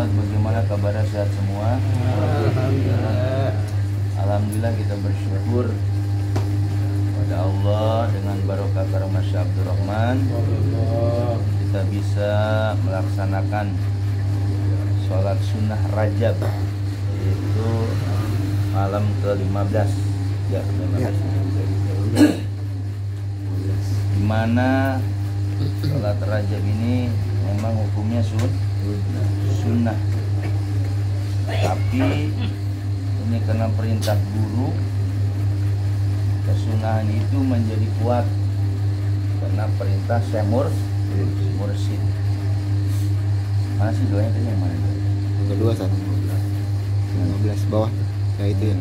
Bagaimana kabar, sehat semua? Alhamdulillah, kita bersyukur pada Allah dengan barokah karamah Syekh Abdul Rahman kita bisa melaksanakan sholat sunnah Rajab, yaitu malam ke-15 ya, 15. Dimana sholat Rajab ini memang hukumnya sunnah, tapi ini karena perintah guru, kesunahan itu menjadi kuat karena perintah Syekh Mursyid. Mana sih doanya tadi, yang mana? Yang kedua, 15 bawah ya, itu ya.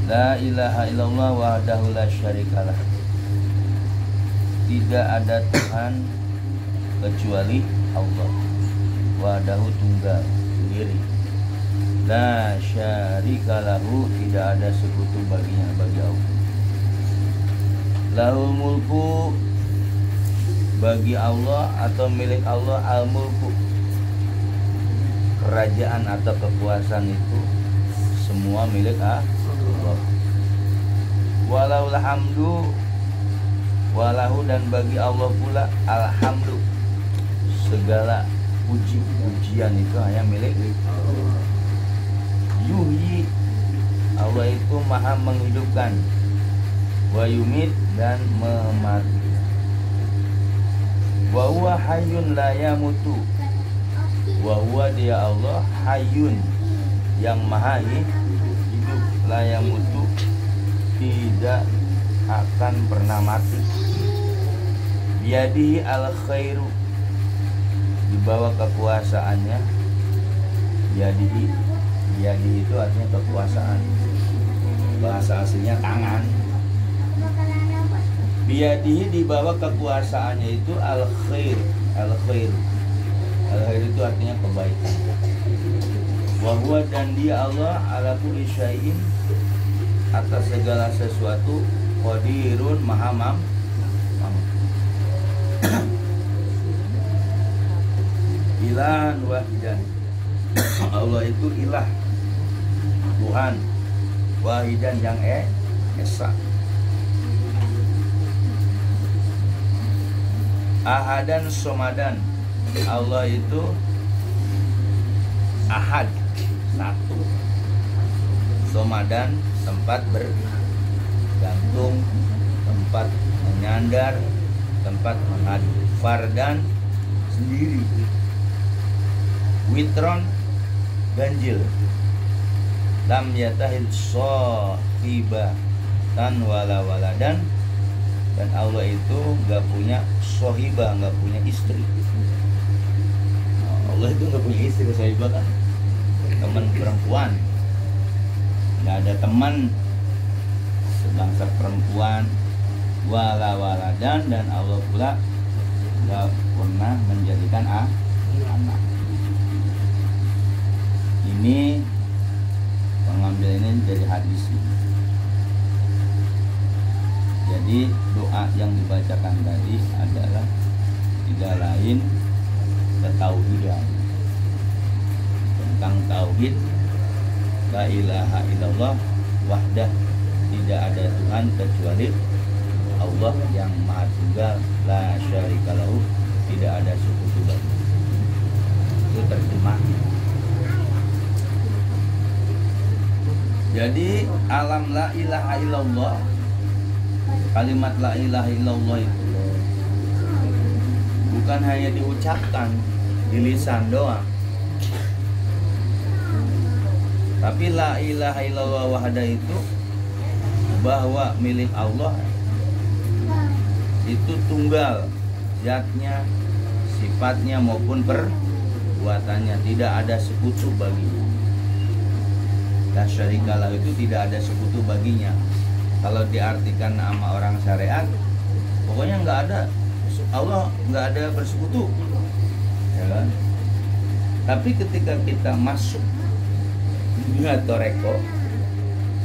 La ilaha illallah wahdahu la syarikalah. Tidak ada Tuhan kecuali Allah. Wahdahu, tunggal, sendiri. La syarikalahu, tidak ada sekutu baginya, bagi Allah. Lahul mulku, bagi Allah atau milik Allah, al mulku, kerajaan atau kekuasaan itu semua milik Allah. Walau alhamdu, walahu, dan bagi Allah pula alhamdu, segala puji-pujian itu hanya milik Allah. Yuhyi, Allah itu maha menghidupkan, wa yumit, dan memati. Wa huwa hayyun la yamutu, wa huwa, dia Allah, hayyun, yang maha hidup, la yamutu, tidak akan pernah mati. Biadihi al khairu, di bawah kekuasaannya. Biadihi itu artinya kekuasaan, bahasa aslinya tangan. Biadihi, di bawah kekuasaannya itu al khair, al khair itu artinya kebaikan. Wa huwa, dan dia Allah, ala kulli syai'in, atas segala sesuatu, qadirun, maha mampu. Ilahan wahidan, Allah itu ilah, Tuhan, wahidan, yang esa. Ahadan somadan, Allah itu ahad, satu. Somadan, tempat bergantung, tempat menyandar, tempat mengadu. Fardan, sendiri. Witron, ganjil. Lam yatahid sohiba tan wala waladan, dan Allah itu gak punya sohiba, gak punya istri. Allah itu gak punya istri. Sohiba kan teman perempuan, gak ada teman sebangsa perempuan. Wala waladan, dan Allah pula gak pernah menjadikan anak. Ini pengambil ini dari hadis ini. Jadi doa yang dibacakan tadi adalah tidak lain ketauhidan, tentang tauhid. La ilaha illallah wahdah, tidak ada Tuhan kecuali Allah yang maha tunggal. La syarikalahu, tidak ada sekutu bagi. Itu terjemahnya. Jadi alam la ilaha illallah, kalimat la ilaha illallah itu bukan hanya diucapkan di lisan doang, tapi la ilaha illallah wahda itu bahwa milik Allah itu tunggal, zatnya, sifatnya maupun perbuatannya, tidak ada sekutu baginya. La syarikalah itu tidak ada sekutu baginya. Kalau diartikan sama orang syariat, pokoknya nggak ada, Allah nggak ada bersekutu, ya kan? Tapi ketika kita masuk dunia toreko,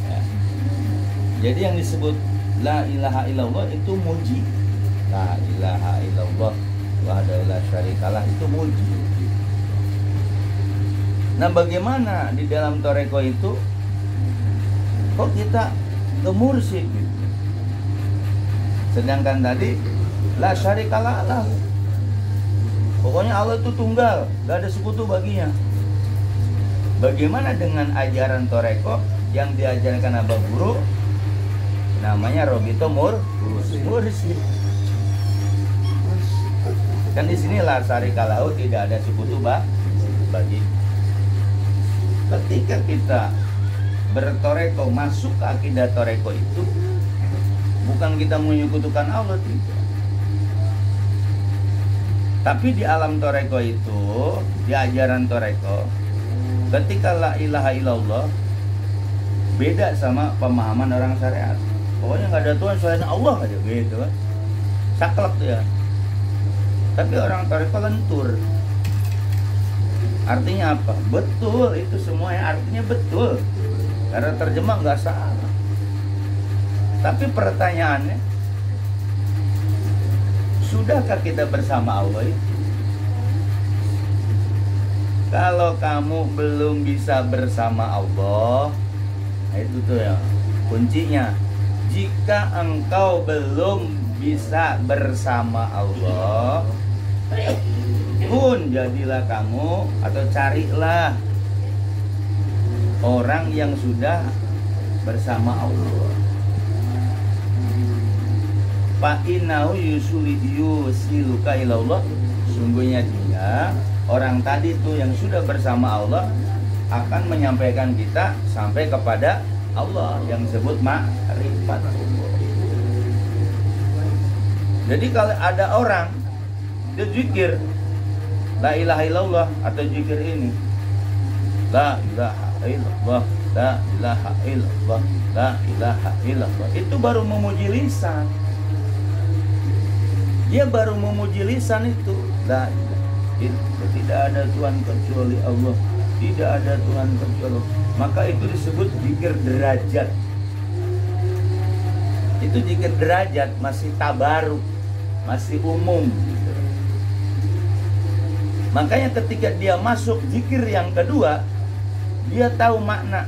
ya, jadi yang disebut la ilaha illallah itu muji, la ilaha illallah wahdahu la syarikalah, itu muji. Nah, bagaimana di dalam toreko itu kok kita ke mursyid gitu? Sedangkan tadi la syarikalah lah. Pokoknya Allah itu tunggal, gak ada sekutu baginya. Bagaimana dengan ajaran toreko yang diajarkan Abah Guru, namanya Robito Mursyid. Kan di sini la syarikalah, tidak ada sekutu bagi. Ketika kita bertoreko, masuk ke akidah toreko itu, bukan kita menyekutukan Allah, tidak. Tapi di alam toreko itu, di ajaran toreko, ketika la ilaha illallah beda sama pemahaman orang syariat. Pokoknya nggak ada Tuhan selain Allah aja gitu kan. Saklek tuh ya. Tapi orang toreko lentur. Artinya apa? Betul, itu semuanya artinya betul. Karena terjemah nggak salah. Tapi pertanyaannya, sudahkah kita bersama Allah itu? Kalau kamu belum bisa bersama Allah, itu tuh ya kuncinya. Jika engkau belum bisa bersama Allah, pun jadilah kamu atau carilah orang yang sudah bersama Allah. Fa innahu yusiluka ilallah, sungguhnya dia orang tadi tuh yang sudah bersama Allah akan menyampaikan kita sampai kepada Allah yang disebut ma'rifat. Jadi kalau ada orang dia zikir la ilaha illallah atau zikir ini la ilaha illallah, la ilaha illallah, la ilaha illallah, itu baru memuji lisan. Dia baru memuji lisan itu la ilaha illallah, tidak ada Tuhan kecuali Allah, tidak ada Tuhan kecuali Allah. Maka itu disebut zikir derajat. Itu zikir derajat, masih tabaruk, masih umum gitu. Makanya ketika dia masuk zikir yang kedua, dia tahu makna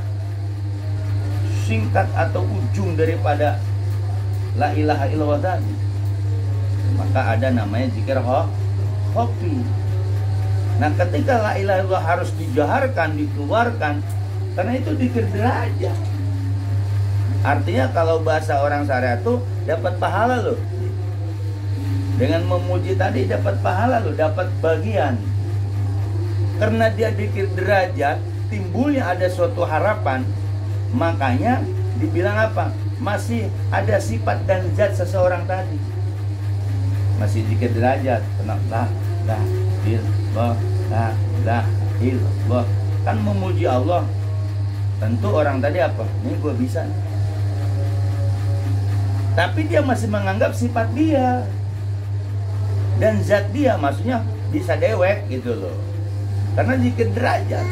singkat atau ujung daripada la ilaha illallah tadi. Maka ada namanya zikir hofi. Nah, ketika la ilaha illallah harus dijaharkan, dikeluarkan, karena itu zikir derajat. Artinya kalau bahasa orang syariat tuh dapat pahala loh. Dengan memuji tadi dapat pahala loh, dapat bagian. Karena dia zikir derajat, timbulnya ada suatu harapan. Makanya dibilang apa? Masih ada sifat dan zat seseorang tadi. Masih zikir derajat. La illallah. Kan memuji Allah. Tentu orang tadi apa? Ini gue bisa. Tapi dia masih menganggap sifat dia dan zat dia, maksudnya bisa dewek gitu loh. Karena zikir derajat,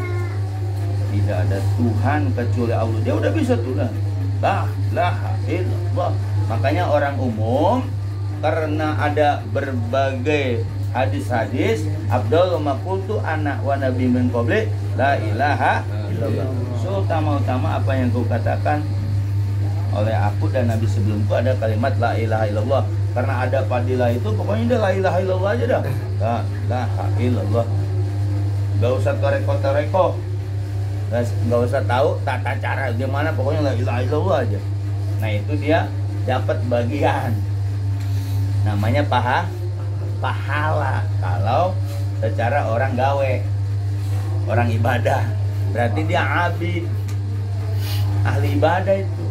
tidak ada Tuhan kecuali Allah, dia udah bisa tuh lah. La ilaha illallah. Makanya orang umum, karena ada berbagai hadis-hadis, Abdul maqultu anak wa nabi min qabli la ilaha illallah. So utama-utama apa yang kau katakan oleh aku dan nabi sebelumku ada kalimat la ilaha illallah. Karena ada fadilah itu, pokoknya udah la ilaha illallah aja dah. La ilaha illallah. Gak usah toreko-toreko, gak usah tahu tata cara gimana, pokoknya la ilaha illallah aja. Nah itu dia dapat bagian, namanya pahala. Kalau secara orang gawe, orang ibadah, berarti dia abid, ahli ibadah itu.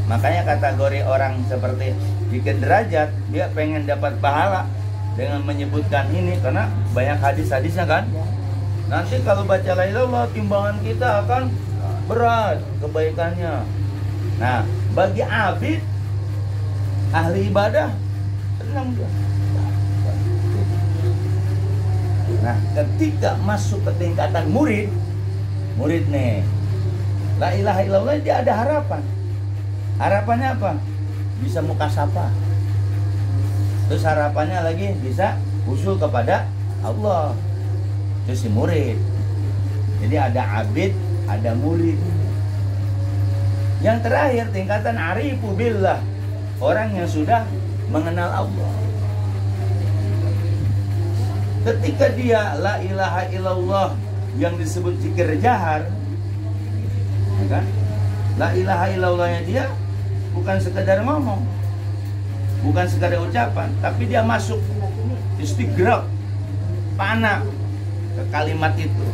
Makanya kategori orang seperti zikir derajat, dia pengen dapat pahala dengan menyebutkan ini, karena banyak hadis-hadisnya kan. Nanti kalau baca la ilaha illallah, timbangan kita akan berat kebaikannya. Nah, bagi abid, ahli ibadah, tenang dia. Nah, ketika masuk ke tingkatan murid nih, la ilaha illallah, dia ada harapan. Harapannya apa? bisa mukasafah. Terus harapannya lagi bisa usul kepada Allah. Itu si murid. Jadi ada abid, ada murid. Yang terakhir tingkatan arifu billah, orang yang sudah mengenal Allah. Ketika dia la ilaha illallah yang disebut zikir jahar, ya kan? La ilaha illallahnya dia bukan sekedar ngomong, bukan sekedar ucapan, tapi dia masuk istigraq, panah ke kalimat itu.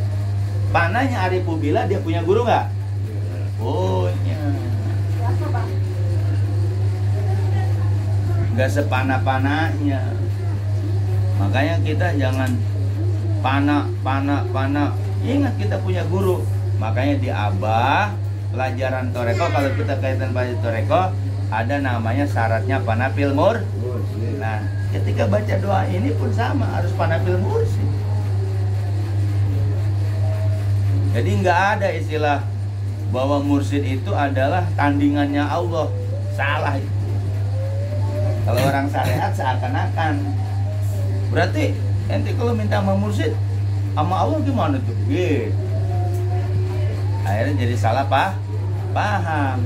Panahnya arifu billah, dia punya guru nggak? Punya. Nggak sepanah-panahnya. Makanya kita jangan panah. Ingat kita punya guru. Makanya di Abah pelajaran toreko, kalau kita kaitan pada toreko, ada namanya syaratnya panapil mursyid. Nah, ketika baca doa ini pun sama, harus panapil mursyid. Jadi nggak ada istilah bahwa mursyid itu adalah tandingannya Allah. Salah itu. Kalau orang syariat seakan-akan. Berarti ente kalau minta sama mursyid, sama Allah gimana tuh? Gitu. Akhirnya jadi salah paham.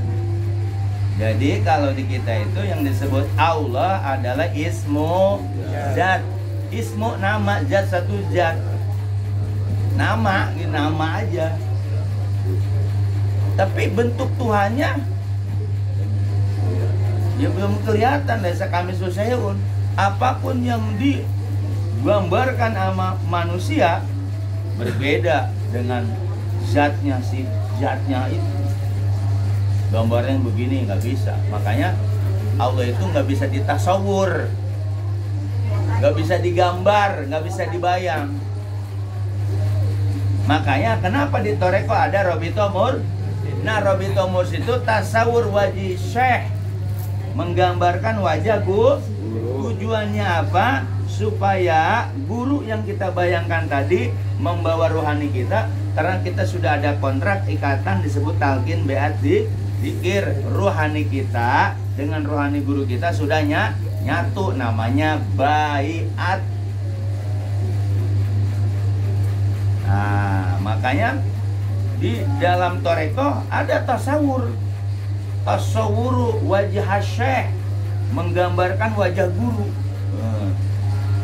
Jadi kalau di kita itu yang disebut Allah adalah ismu zat. Ismu nama, zat satu zat. Nama aja. Tapi bentuk Tuhannya ya belum kelihatan. Laisa kamitslihi syai'un. Apapun yang digambarkan sama manusia berbeda dengan zatnya, si zatnya itu. Gambarnya begini nggak bisa. Makanya Allah itu nggak bisa ditasawur, nggak bisa digambar, nggak bisa dibayang. Makanya kenapa di toreko ada Robito Mur? Nah, Robito Murs itu tasawur wajih syekh, menggambarkan wajah guru. Tujuannya apa? Supaya guru yang kita bayangkan tadi membawa rohani kita, karena kita sudah ada kontrak ikatan disebut talqin beat zikir. Rohani kita dengan rohani guru kita sudah nyatu, namanya baiat. Nah, makanya di dalam toreko ada tasawur, tasawuru wajah syekh, menggambarkan wajah guru.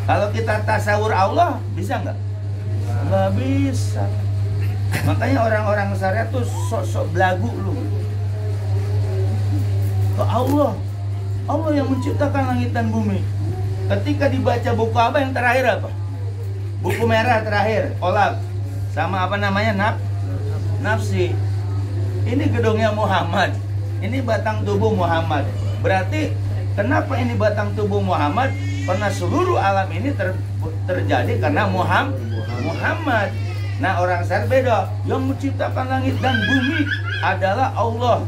Kalau kita tasawur Allah, bisa nggak? Nggak bisa. Makanya orang-orang syariat tuh sok-sok belagu lu. Ke Allah yang menciptakan langit dan bumi. Ketika dibaca buku apa yang terakhir apa? Buku merah terakhir, kolab. Sama apa namanya? Nafsi. Ini gedungnya Muhammad. Ini batang tubuh Muhammad. Berarti kenapa ini batang tubuh Muhammad? Karena seluruh alam ini terjadi karena Muhammad. Nah, orang syariat beda. Yang menciptakan langit dan bumi adalah Allah.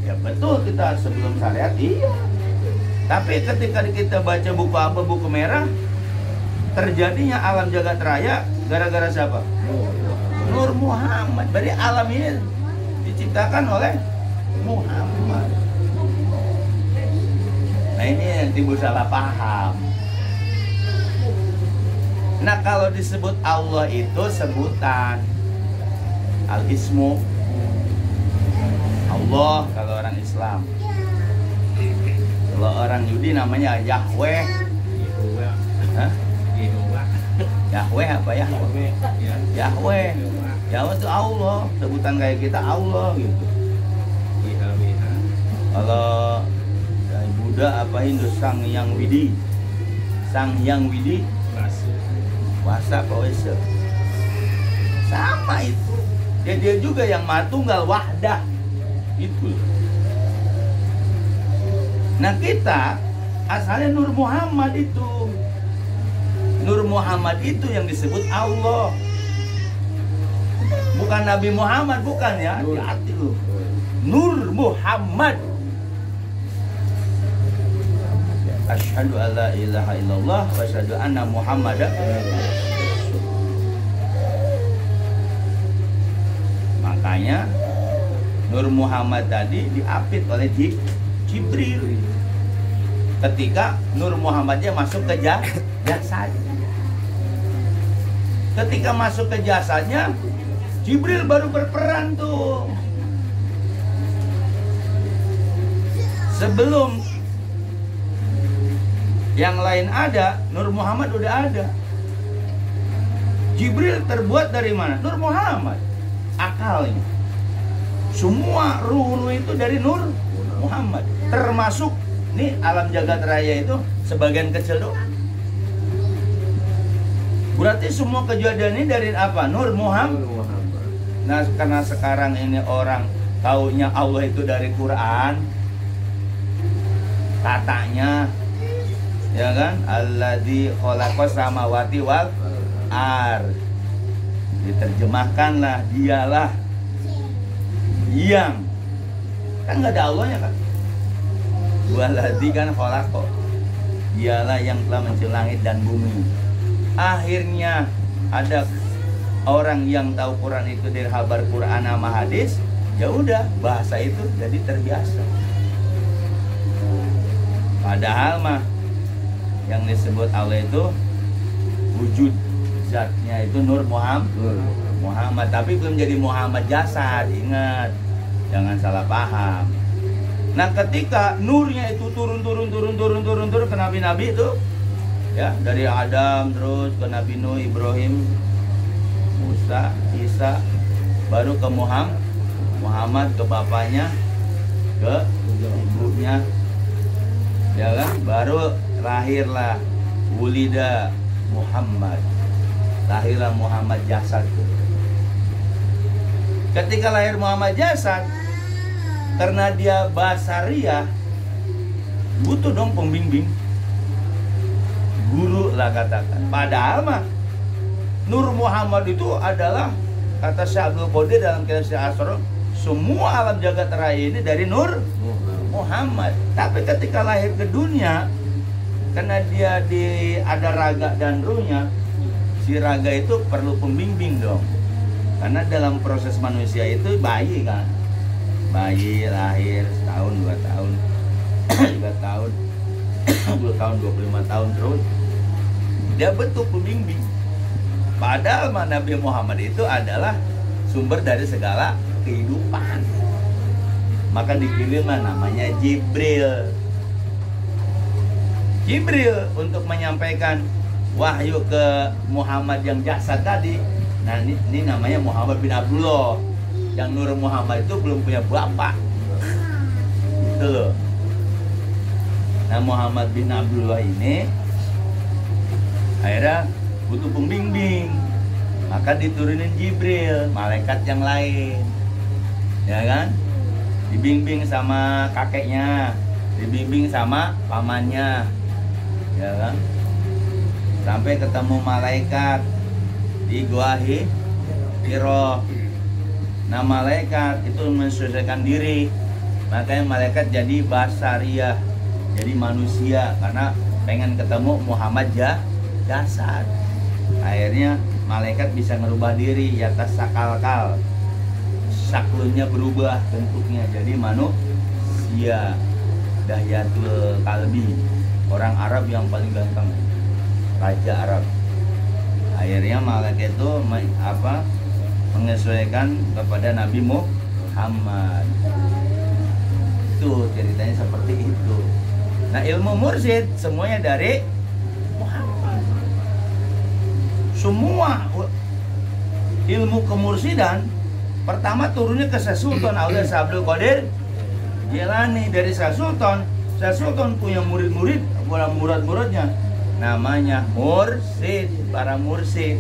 Ya betul, kita sebelum syariat iya. Tapi ketika kita baca buku apa, buku merah, terjadinya alam jagat raya gara-gara siapa? Nur Muhammad. Berarti alam ini diciptakan oleh Muhammad. Nah, ini yang timbul salah paham. Nah, kalau disebut Allah itu sebutan al-ismu Allah kalau orang Islam. Kalau orang Yahudi namanya Yahweh. Hah? Yahweh apa ya? Yahweh. Yahweh itu Allah, sebutan kayak kita Allah gitu. Kalau Buddha apa Hindu Sang Yang Widi. Sang Yang Widi Wasa apa Wesa. Sama itu. Dia juga yang Maha Tunggal Wahdah. Itu. Nah, kita asalnya Nur Muhammad itu. Nur Muhammad itu yang disebut Allah. Bukan Nabi Muhammad, bukan ya. Hati-hati lu. Nur Muhammad. Asyhadu alla ilaha illallah wa asyhadu anna Muhammadan. Makanya Nur Muhammad tadi diapit oleh Jibril. ketika Nur Muhammadnya masuk ke jasad. Ketika masuk ke jasadnya, Jibril baru berperan tuh. Sebelum yang lain ada, Nur Muhammad udah ada. Jibril terbuat dari mana? Nur Muhammad. Akalnya. Semua ruh itu dari Nur Muhammad. Termasuk nih alam jagat raya itu sebagian kecil doang. Berarti semua kejadian ini dari apa? Nur Muhammad. Nah, karena sekarang ini orang taunya Allah itu dari Quran, katanya, ya kan? Alladzi khalaqas samawati wal ard. Diterjemahkanlah, dialah yang, kan nggak ada Allahnya kan? Waladzi kan khalaqo, dialah yang telah menciptakan langit dan bumi. Akhirnya ada orang yang tahu Quran itu dari kabar Quran sama hadis, ya udah bahasa itu jadi terbiasa. Padahal mah yang disebut Allah itu wujud zatnya itu Nur Muhammad, tapi belum jadi Muhammad jasad. Ingat, jangan salah paham. Nah, ketika nurnya itu turun ke nabi-nabi itu, ya, dari Adam terus ke Nabi Nuh, Ibrahim, Musa, Isa, baru ke Muhammad, ke bapaknya, ke ibunya, ya kan? Baru lahirlah wulida Muhammad, lahirlah Muhammad jasad. Ketika lahir Muhammad jasad, karena dia basariah, butuh dong pembimbing, guru lah katakan. Padahal mah Nur Muhammad itu adalah, kata Syekh Abdul Qadir dalam kitab Syekh Asrar, semua alam jagat raya ini dari Nur Muhammad. Tapi ketika lahir ke dunia, karena dia ada raga dan ruhnya, si raga itu perlu pembimbing dong. Karena dalam proses manusia itu bayi kan, bayi lahir setahun, 2 tahun, 3 tahun, 10 tahun, 25 tahun terus, dia bentuk pembimbing. Padahal Nabi Muhammad itu adalah sumber dari segala kehidupan. Maka dikirimlah namanya Jibril. Jibril untuk menyampaikan wahyu ke Muhammad yang jasad tadi. Nah, ini namanya Muhammad bin Abdullah. Yang Nur Muhammad itu belum punya bapak. Gitu loh. Nah, Muhammad bin Abdullah ini akhirnya butuh pembimbing, maka diturunin Jibril, malaikat yang lain, ya kan? Dibimbing sama kakeknya, dibimbing sama pamannya, ya kan? Sampai ketemu malaikat di Gua Hiro. Nah, malaikat itu menyesuaikan diri, makanya malaikat jadi basariah, jadi manusia, karena pengen ketemu Muhammad jasad. Akhirnya malaikat bisa merubah diri, ya tasakalkal, saklunnya berubah bentuknya jadi manusia. Dahyatul Kalbi, orang Arab yang paling ganteng, raja Arab. Akhirnya malaikat itu menyesuaikan kepada Nabi Muhammad. Itu ceritanya seperti itu. Nah, ilmu mursyid semuanya dari Muhammad. Semua ilmu kemursidan pertama turunnya ke Syekh Sultan Auliya Abdul Qadir Jilani. Dari Syekh Sultan punya murid-murid, murid-muridnya namanya mursyid, para mursyid.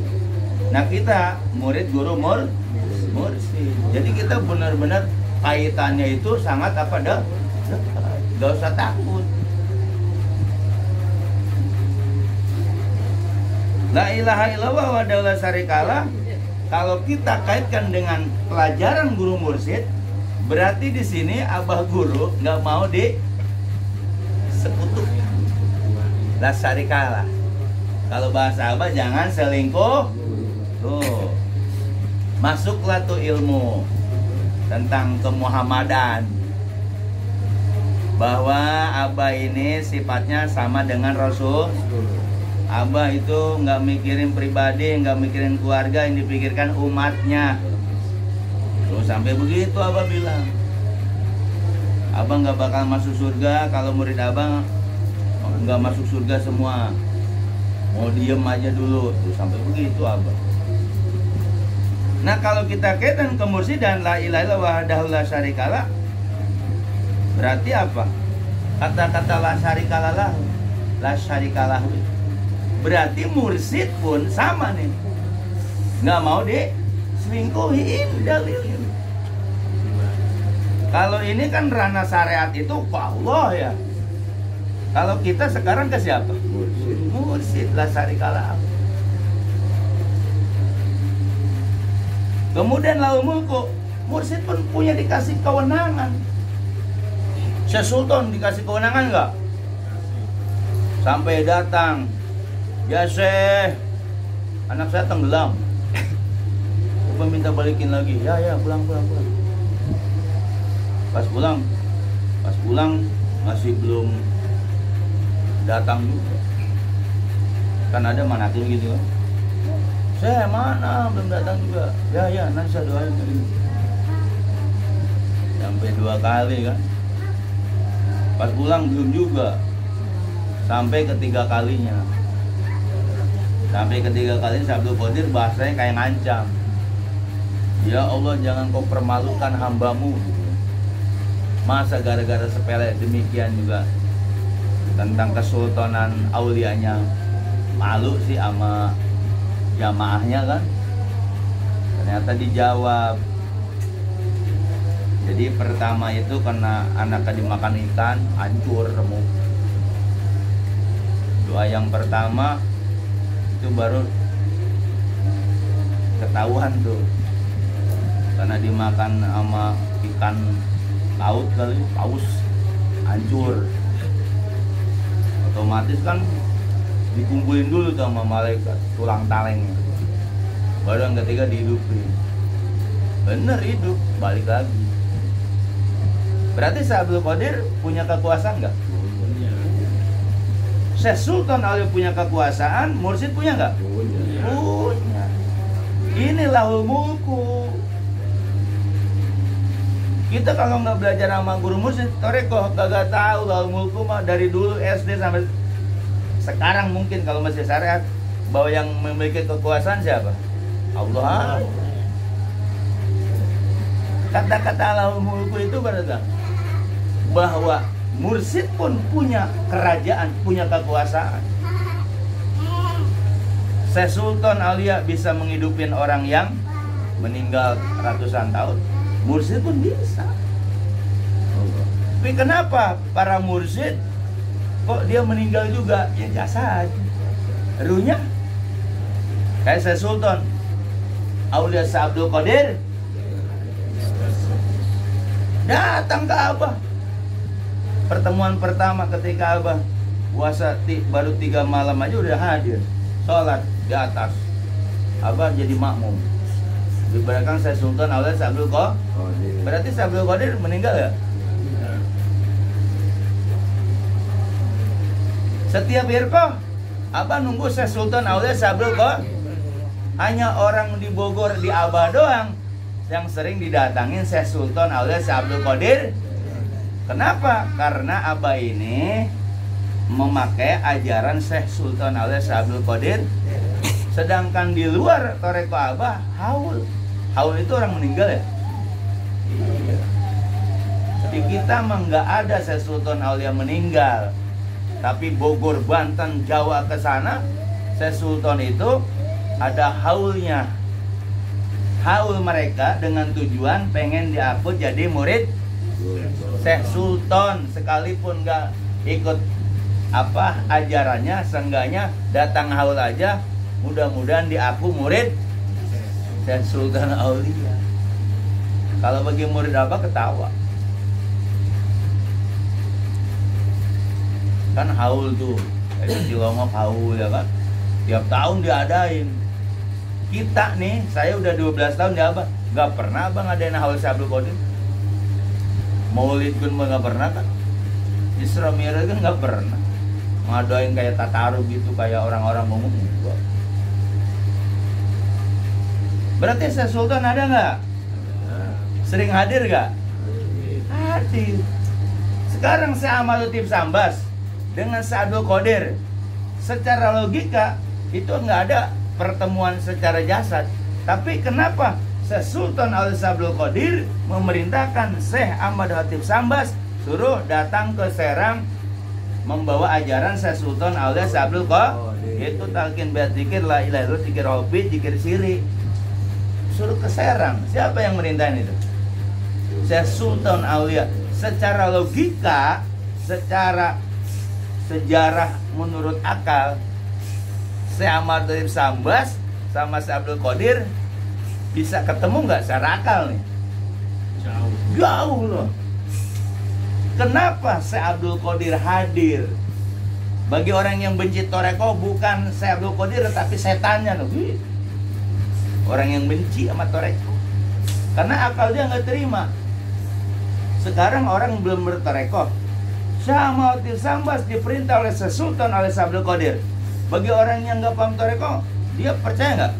Nah, kita murid guru mursyid. Jadi kita benar-benar kaitannya itu sangat dekat. Gak usah takut. La ilaha illallah wa la syarikalah. Kalau kita kaitkan dengan pelajaran guru mursyid, berarti di sini abah guru nggak mau disekutukan. La syarikalah. Kalau bahasa abah jangan selingkuh. Tuh, masuklah tuh ilmu tentang kemuhammadan. bahwa Abah ini sifatnya sama dengan Rasul. Abah itu nggak mikirin pribadi, nggak mikirin keluarga, yang dipikirkan umatnya. Terus sampai begitu Abah bilang, Abah nggak bakal masuk surga kalau murid Abah nggak masuk surga semua. Mau diem aja dulu. Terus sampai begitu Abah. Nah kalau kita kaitkan ke mursidan la ilaha illallah wahdahu la syarikalah, berarti apa? Kata-kata la syarikalah, la syarikalah, berarti mursid pun sama nih, nggak mau diselingkuhin dalilin. Kalau ini kan ranah syariat itu ke Allah ya. Kalau kita sekarang ke siapa? Mursid la syarikalah. Kemudian lahul mulku, mursid pun punya dikasih kewenangan. Syekh Sultan dikasih kewenangan nggak? Sampai datang, ya Syekh, anak saya tenggelam. Coba minta balikin lagi. Ya pulang. Pas pulang masih belum datang juga. Kan ada manakil gitu kan. Saya mana belum datang juga. Ya nanti saya doain lagi. Sampai 2 kali kan. Pas pulang belum juga. Sampai ketiga kalinya. Sampai ketiga kali Abdul Qadir bahasanya kayak ngancam. Ya Allah, jangan kau permalukan hambamu. Masa gara-gara sepele demikian juga tentang kesultanan aulianya malu sih sama jamaahnya kan. Ternyata dijawab. Jadi pertama itu karena anaknya dimakan ikan hancur remuk. Doa yang pertama itu baru ketahuan tuh, karena dimakan sama ikan laut kali, paus, hancur. Otomatis kan dikumpulin dulu tuh sama malaikat tulang talengnya, baru yang ketiga dihidupin. Bener hidup, balik lagi. Berarti Syekh Abdul Qadir punya kekuasaan nggak? Syekh Sultan Ali punya kekuasaan, mursid punya nggak? Punya. Ini lahul mulku. Kita kalau nggak belajar sama guru mursid, toreko kagak tahu lahul mulku mah dari dulu SD sampai sekarang. Mungkin kalau masih syariat, bahwa yang memiliki kekuasaan siapa? Allah. Kata-kata lahul mulku itu berarti bahwa mursid pun punya kerajaan, punya kekuasaan. Syekh Sultan Aulia bisa menghidupin orang yang meninggal ratusan tahun. Mursid pun bisa. Tapi kenapa para mursid kok dia meninggal juga? Ya jasad. Ruhnya kayak Syekh Sultan Aulia Syekh Abdul Qadir datang ke Abah. Pertemuan pertama ketika Abah puasa baru 3 malam aja udah hadir, sholat di atas. Abah jadi makmum. Di belakang Syekh Sultan Aulia Syekh Abdul Qadir. Berarti Syekh Abdul Qadir meninggal ya? Setiap firqah Abah nunggu Syekh Sultan Aulia Syekh Abdul Qadir. Hanya orang di Bogor di Abah doang yang sering didatangin Syekh Sultan Aulia Syekh Abdul Qadir. Kenapa? Karena Abah ini memakai ajaran Syekh Sultan Aulia Syekh Abdul Qadir. Sedangkan di luar toreko Abah haul. Haul itu orang meninggal ya? Iya. Di kita mah nggak ada Syekh Sultan Aulia meninggal. Tapi Bogor, Banten, Jawa ke sana, Syekh Sultan itu ada haulnya. Haul mereka dengan tujuan pengen diangkut jadi murid Syekh Sultan, sekalipun nggak ikut ajarannya, seenggaknya datang haul aja, mudah-mudahan diaku murid Syekh Sultan Aulia. Kalau bagi murid Abah ketawa. Kan haul tuh, kayak Cilongok haul ya kan, tiap tahun diadain. Kita nih, saya udah 12 tahun di Abah, nggak pernah Abah ngadain haul Syekh Abdul Qadir. Maulid pun nggak pernah kan. Isra Mi'raj kan nggak pernah ngadain kayak tatarub gitu kayak orang-orang ngomong enggak. Berarti Syekh Sultan ada nggak? Sering hadir nggak? Hadir. Sekarang Syekh Ahmad Latif Sambas dengan Syekh Abdul Qadir, secara logika itu nggak ada pertemuan secara jasad. Tapi kenapa Syekh Sultan alias Abdul Qadir memerintahkan Syekh Ahmad Latif Sambas suruh datang ke Serang membawa ajaran Syekh Sultan alias Abdul Qadir? Itu talqin berzikir la ilaha illallah, zikir hobi, zikir siri. Suruh ke Serang. Siapa yang merintahin itu? Syekh Sultan Aulia. Secara logika, secara sejarah menurut akal, Syekh Ahmad Latif Sambas sama Syekh Abdul Qadir bisa ketemu nggak secara akal nih? Jauh loh. Kenapa Syekh Abdul Qadir hadir? Bagi orang yang benci Toreko, bukan Syekh Abdul Qadir tapi setannya loh. Orang yang benci sama Toreko, karena akal dia nggak terima. Sekarang orang belum bertoreko, Syekh Ahmad Latif Sambas diperintah oleh Syekh Sultan oleh Syekh Abdul Qadir. Bagi orang yang nggak paham toreko, dia percaya nggak?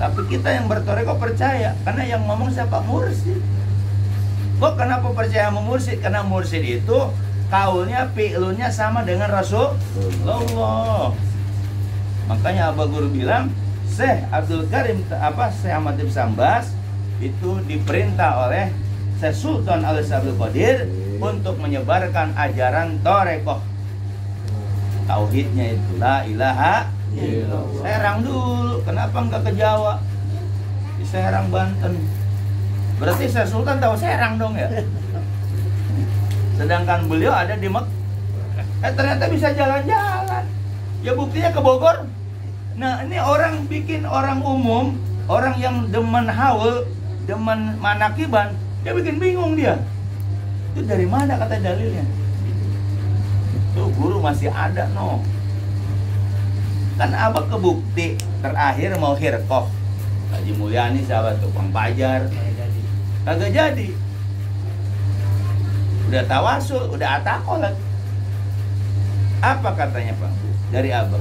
Tapi kita yang bertoreko percaya, karena yang ngomong siapa? Mursyid. Kok kenapa percaya sama mursyid? Karena mursyid itu kaulnya, fi'lunya sama dengan Rasulullah. Makanya Abah Guru bilang Syekh Abdul Karim Syekh Ahmad Latif Sambas itu diperintah oleh Syekh Sultan alias Abdul Qadir untuk menyebarkan ajaran Torekoh. Tauhidnya itu la ilaha illallah. Serang dulu, kenapa enggak ke Jawa? Di Serang, Banten. Berarti Syekh Sultan tahu Serang dong ya? Sedangkan beliau ada di Mekah. Ternyata bisa jalan-jalan. Ya buktinya ke Bogor. Nah ini orang bikin orang umum, orang yang demen haul, demen manakiban, dia bikin bingung dia. Itu dari mana kata dalilnya? Tuh guru masih ada no. Kan abah kebukti terakhir mau hirkoh. Haji Mulyani sahabat tukang pajar, kagak jadi. Udah tawasul, udah atakolat. Apa katanya Pak? Dari abah,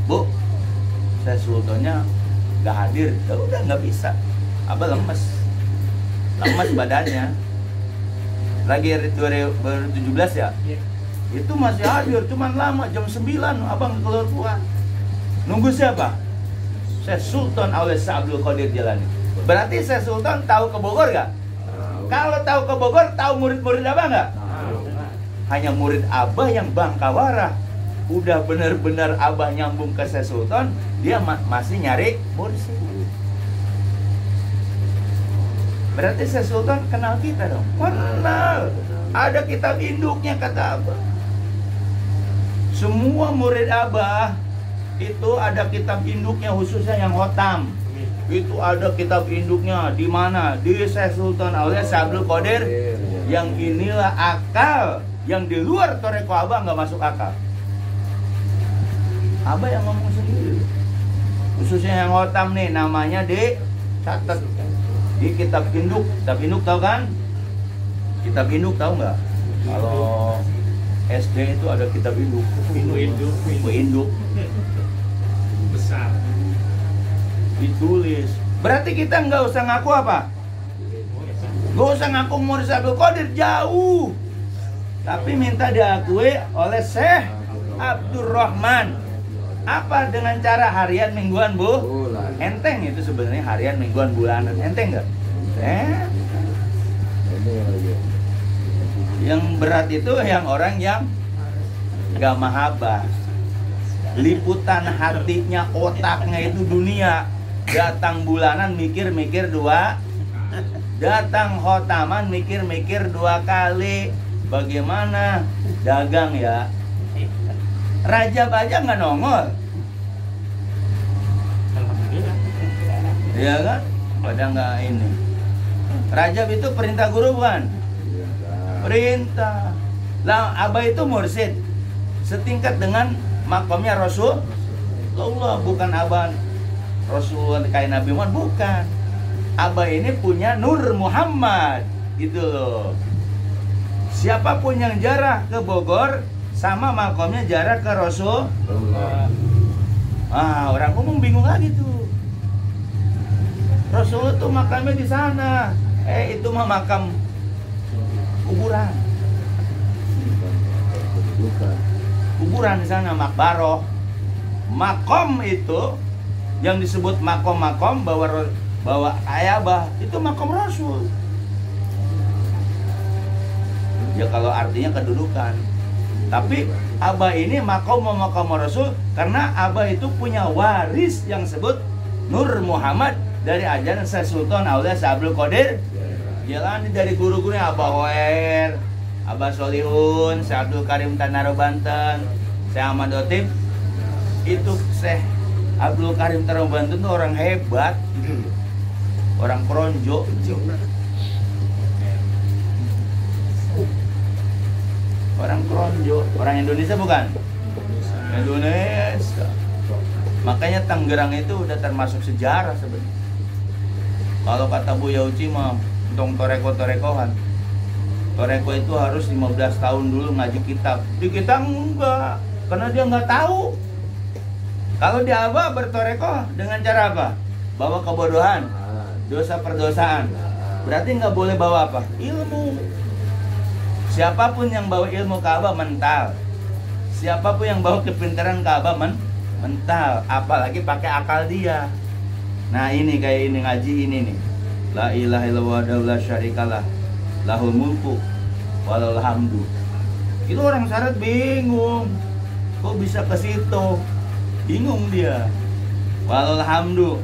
Bu, Syekh Sultannya gak hadir. Ya udah nggak bisa. Abah lemes badannya. Lagi 2017 ya. Itu masih hadir, cuman lama jam 9 abang keluar. Nunggu siapa? Syekh Sultan alias Abdul Qadir Jalani. Berarti Syekh Sultan tahu ke Bogor gak? Kalau tahu ke Bogor, tahu murid-murid abah nggak? Hanya murid abah yang Bangkawara. Udah benar-benar abah nyambung ke Syekh Sultan, dia masih nyari mursyid. Berarti Syekh Sultan kenal kita dong? Kenal. Ada kitab induknya kata abah. Semua murid abah itu ada kitab induknya, khususnya yang khotam. Itu ada kitab induknya di mana? Di Syekh Sultan alias Abdul Qadir. Yang inilah akal, yang di luar toreko abah nggak masuk akal. Abah yang ngomong sendiri. Khususnya yang khotam nih, namanya dicatat di kitab induk. Kitab induk tahu kan? Kitab induk tahu nggak? Kalau SD itu ada kitab induk. Buku induk besar. Ditulis. Berarti kita nggak usah ngaku apa? Nggak usah ngaku murid Abdul Qadir, jauh. Tapi minta diakui oleh Syekh Abdurrahman. Apa dengan cara harian, mingguan, Bu? Enteng itu sebenarnya harian, mingguan, bulanan. Enteng nggak? Yang berat itu yang orang yang nggak mahabbah. Liputan hatinya, otaknya itu dunia. Datang bulanan mikir-mikir dua, datang khotaman mikir-mikir 2 kali. Bagaimana dagang ya? Rajab aja nggak nongol. Iya kan? Pada nggak ini. Rajab itu perintah guru bukan? Perintah. Lah abah itu mursyid setingkat dengan makamnya Rasulullah, bukan abah Rasulullah kayak Nabi Muhammad, bukan. Abah ini punya Nur Muhammad gitu loh. Siapapun yang ziarah ke Bogor sama makomnya ziarah ke Rasul. Orang umum bingung lagi tuh. Rasul tuh makamnya di sana. Itu mah makam kuburan. Kuburan di sana, makbaroh. Makom itu yang disebut makom-makom bahwa ayabah itu makom Rasul. Ya kalau artinya kedudukan. Tapi abah ini makom Rasul karena abah itu punya waris yang disebut Nur Muhammad dari ajaran Syekh Sultan Aulia Abdul Qadir Jilani, dari guru-gurunya Abah Hoer, Abah Solihun, Syekh Abdul Karim Tanaro Banten, Syekh Ahmad Otib. Itu Syekh Abdul Karim Tanaro Banten itu orang hebat, orang Kronjo. Orang Kronjo, orang Indonesia bukan? Indonesia. Makanya Tangerang itu udah termasuk sejarah sebenarnya. Kalau kata Bu Yauci mah, tong toreko-torekohan. Toreko itu harus 15 tahun dulu ngaji kitab. Di kita enggak, karena dia nggak tahu. Kalau di Abah bertoreko dengan cara apa? Bawa kebodohan, dosa perdosaan. Berarti nggak boleh bawa apa? Ilmu. Siapapun yang bawa ilmu ke Abah mental. Siapapun yang bawa kepintaran ke Abah mental. Apalagi pakai akal dia. Nah ini kayak ini ngaji ini nih. La ilaha illallah wa la syarikalah. Lahul mulku walal hamdu. Itu orang syarat bingung. Kok bisa ke situ? Bingung dia. Walal hamdu.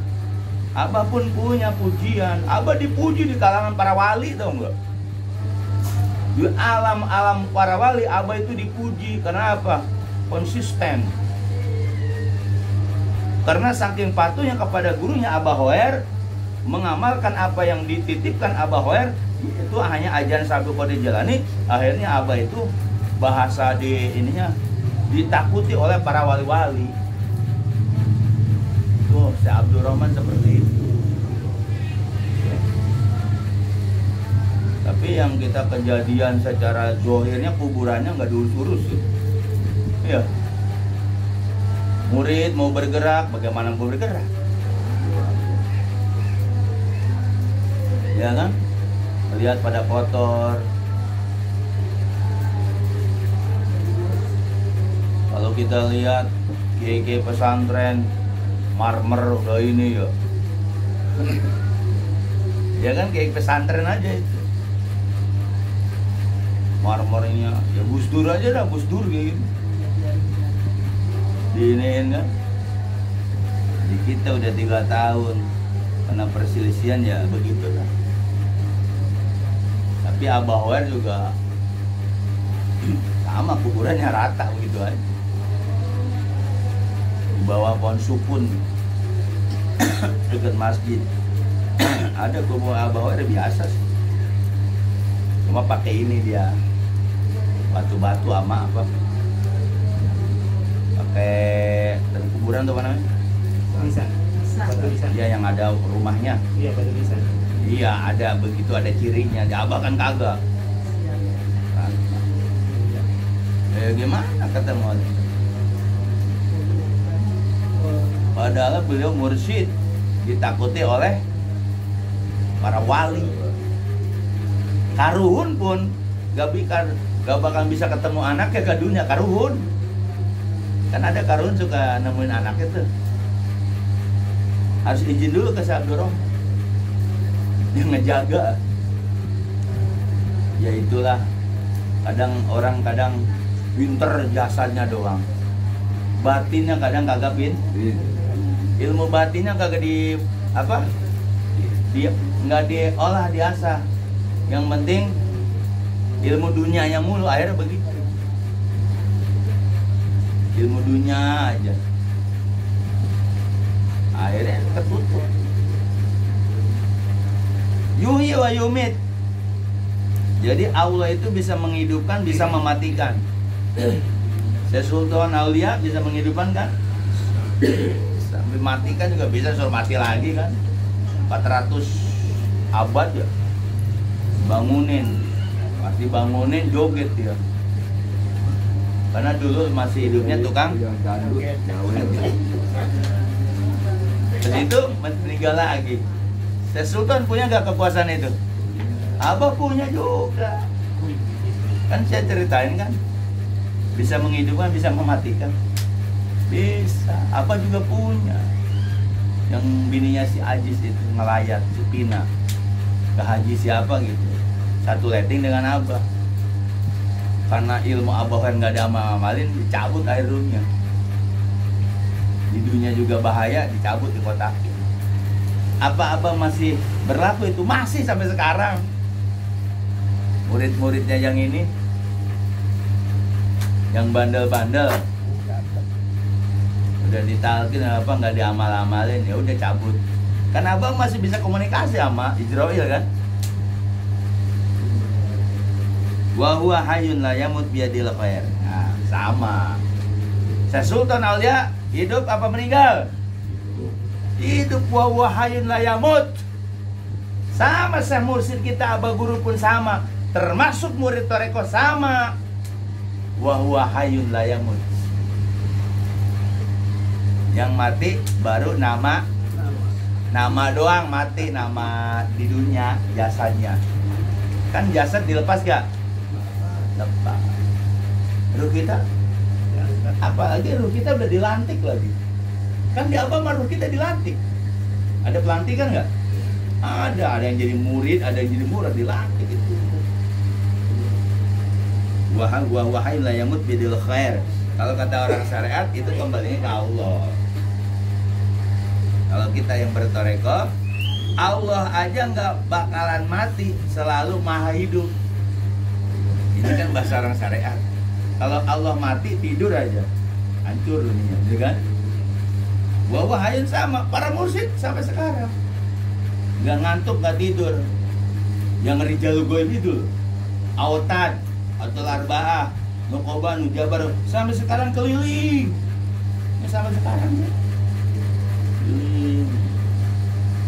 Abah pun punya pujian. Abah dipuji di kalangan para wali, tau enggak? Di alam-alam para wali Abah itu dipuji. Karena apa? Konsisten. Karena saking patuhnya kepada gurunya Abah Hoer, mengamalkan apa yang dititipkan Abah Hoer, itu hanya ajaran Syekh Abdul Qadir Jilani. Akhirnya Abah itu bahasa di ininya ditakuti oleh para wali-wali. Tuh Syekh Abdul Rahman seperti itu. Tapi yang kita kejadian secara zohirnya kuburannya nggak diurus-urus gitu. Iya. Murid mau bergerak, bagaimana mau bergerak? Ya kan? Lihat pada kotor. Kalau kita lihat kiai-kiai pesantren marmer udah ini ya. Ya kan kiai pesantren aja itu. Marmernya ya Gus Dur aja dah, Gus Dur kayak gitu. Diiniin kan. Di kita udah 3 tahun kena perselisihan ya begitu lah. Tapi Abah Hoer juga sama, kuburannya rata begitu aja. Di bawah pohon sukun dekat masjid ada kubur Abah Hoer biasa sih. Cuma pakai ini dia batu-batu sama apa? Pakai dan kuburan tuh apa namanya? Bisa. Batu bisa. Iya yang ada rumahnya. Iya batu bisa. Iya ada begitu, ada cirinya. Abah kan kagak. Gimana ketemu? Padahal beliau mursyid, ditakuti oleh para wali. Karuhun pun gak bakal bisa ketemu anaknya ke dunia. Karuhun kan ada karuhun suka nemuin anaknya tuh, harus izin dulu ke Syekh Abdul Rahman, dia ngejaga. Ya itulah, kadang orang pinter jasanya doang, batinnya kadang kagak ilmu batinnya kagak di apa, dia nggak diolah, diasah. Yang penting ilmu dunianya mulu, akhirnya begitu. Ilmu dunia aja, akhirnya tertutup. Yuhyi wa yumit. Jadi Allah itu bisa menghidupkan, bisa mematikan. Syekh Sultan Aulia bisa menghidupkan kan? Sampai matikan juga bisa, suruh mati lagi kan? 400 abad ya bangunin Pasti bangunin joget dia. Karena dulu masih hidupnya tukang terus itu meninggal lagi. Syekh Sultan punya nggak kekuasaan itu? Abah punya juga. Kan saya ceritain kan, bisa menghidupkan, bisa mematikan, bisa. Apa juga punya. Yang bininya si Ajis itu ngelayat, si Pina ke haji siapa gitu, satu letting dengan Abah. Karena ilmu Abah kan nggak ada amal-amalin, dicabut air rumnya. Di dunia juga bahaya, dicabut, dikotakin. Apa Abah masih berlaku itu? Masih sampai sekarang. Murid-muridnya yang ini, yang bandel-bandel, udah ditalkin apa nggak diamal-amalin, ya udah cabut. Kan Abang masih bisa komunikasi sama Israel kan? Wa huwa hayyun la yamut biyadil khair. Nah, sama. Syekh Sultan Aulia hidup apa meninggal? Hidup. Wa huwa hayyun la yamut. Sama Syekh Mursyid kita, Abah Guru pun sama. Termasuk murid Toreko sama. Wa huwa hayyun la yamut. Yang mati baru nama doang mati, nama di dunia jasanya. Kan jasad dilepas gak? Lepas. Ruh kita apalagi ruh kita udah dilantik lagi. Kan di Abah mah ruh kita dilantik. Ada pelantikan nggak? Ada yang jadi murid, ada yang jadi murad, dilantik itu. Wahai la yamut bidil khair. Kalau kata orang syariat itu kembalinya ke Allah. Kalau kita yang bertoreko, Allah aja nggak bakalan mati, selalu maha hidup. Ini kan bahasa orang syariat. Kalau Allah mati, tidur aja, hancur dunia, ya kan? Wahayun sama, para mursyid sampai sekarang nggak ngantuk, nggak tidur. Yang Rijalul Ghaib itu, Autad, Atul Arba'ah, Nuqobah, Nujabar, sampai sekarang keliling. Ya, sampai sekarang ya.